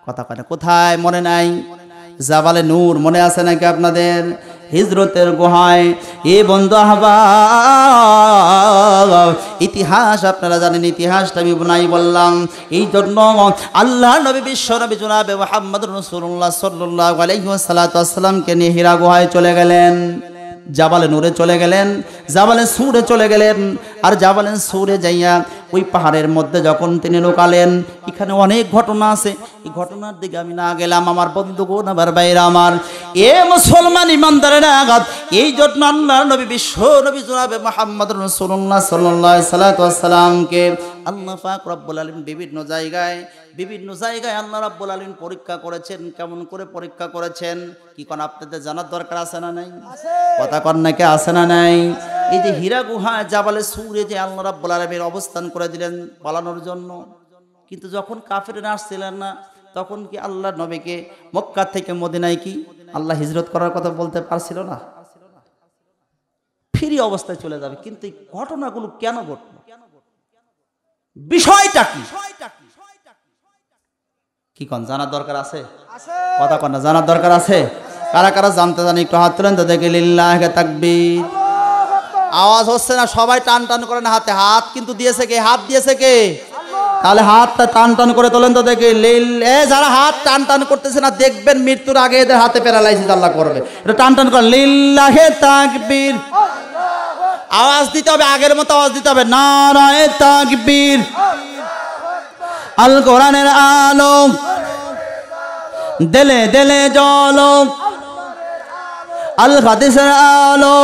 কথা কয় না, কোথায় মনে নাই? জাবালে নূর মনে আছে নাকি আপনাদের? হিজরতের গুহায়। এ বন্ধু আহবাব, ইতিহাস আপনারা জানেন, ইতিহাসটা আমি নাই বললাম এই জন্য, আল্লাহ নবী বিশ্ব নবী জনাবে মুহাম্মদ রাসূলুল্লাহ সাল্লাল্লাহু আলাইহি ওয়াসাল্লামকে নিয়ে হীরা গুহায় চলে গেলেন। জাবালে নূরে চলে গেলেন, জাবালে সুরে চলে গেলেন। আর জাবালে সুরে যাইয়া ওই পাহাড়ের মধ্যে যখন তিনি লুকালেন, এখানে অনেক ঘটনা আছে, এই ঘটনার দিকে আমি না গেলাম আমার বন্ধুগণ, আমার ভাইরা আমার, এ মুসলমান ইমানদারেরা আঘাত। এই জন্য আল্লাহর নবী বিশ্ব নবী জনাবে মুহাম্মদ রাসূলুল্লাহ সাল্লাল্লাহু আলাইহি ওয়াসাল্লামকে আল্লাহ পাক রব্বুল আলামিন বিভিন্ন জায়গায় আল্লাহ রাব্বুল আলামিন পরীক্ষা করেছেন। কেমন করে পরীক্ষা করেছেন কি কোন আপনাদের জানার দরকার আছে না নাই? কথা কন নাকি আছে না নাই? এই যে হীরা গুহা জাবালে সুরে যে আল্লাহ রাব্বুল আলামিন অবস্থান করে দিলেন পালানোর জন্য, কিন্তু যখন কাফেররা আসছিলেন না, তখন কি আল্লাহ নবীকে মক্কা থেকে মদিনায় কি আল্লাহ হিজরত করার কথা বলতে পারছিল না? ফ্রি অবস্থায় চলে যাবে। কিন্তু এই ঘটনাগুলো কেন ঘটলো, বিষয়টা কি? কি কোন জানার দরকার আছে? কথা কোন না, জানার দরকার আছে? কারা কারা জানতে জানি একটু হাত তুলেন তো দেখি। লিল্লাহি তাকবীর। আওয়াজ হচ্ছে না, সবাই টান টান করেন হাতে। হাত কিন্তু দিয়েছে কে? হাত দিয়েছে কে? তাহলে হাতটা টান টান করে তোলেন তো দেখি। যারা হাত টান টান করতেছে না, দেখবেন মৃত্যুর আগে এদের হাতে প্যারালাইসিস আল্লাহ করবে। এটা টান টান করেন। লিল্লাহি তাকবীর। আওয়াজ দিতে হবে, আগের মতো আওয়াজ দিতে হবে। নারায়ে তাকবীর। আল কোরআনের আলো দেলে দেলে জ্বলো, আল হাদিসের আলো।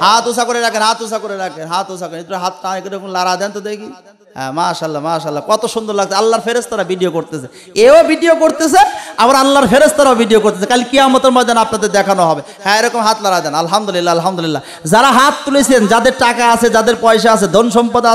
হাত উঁচা করে রাখেন, হাত উঁচা করে রাখেন, হাত উঁচা করে। একটু হাতটা এরকম লাড়া দেন তো দেখি। হ্যাঁ, মাশাআল্লাহ মাশাআল্লাহ, কত সুন্দর লাগছে। আল্লাহর ফেরেশতারা ভিডিও করতেছে, এও ভিডিও করতেছে, আবার আল্লাহর ফেরেশতারাও ভিডিও করতেছে। কাল কিয়ামতের ময়দানে আপনাদের দেখানো হবে। হ্যাঁ, এরকম হাত লাড়া দেন। আলহামদুলিল্লাহ আলহামদুলিল্লাহ। যারা হাত তুলেছেন, যাদের টাকা আছে, যাদের পয়সা আছে, ধন সম্পদ আছে,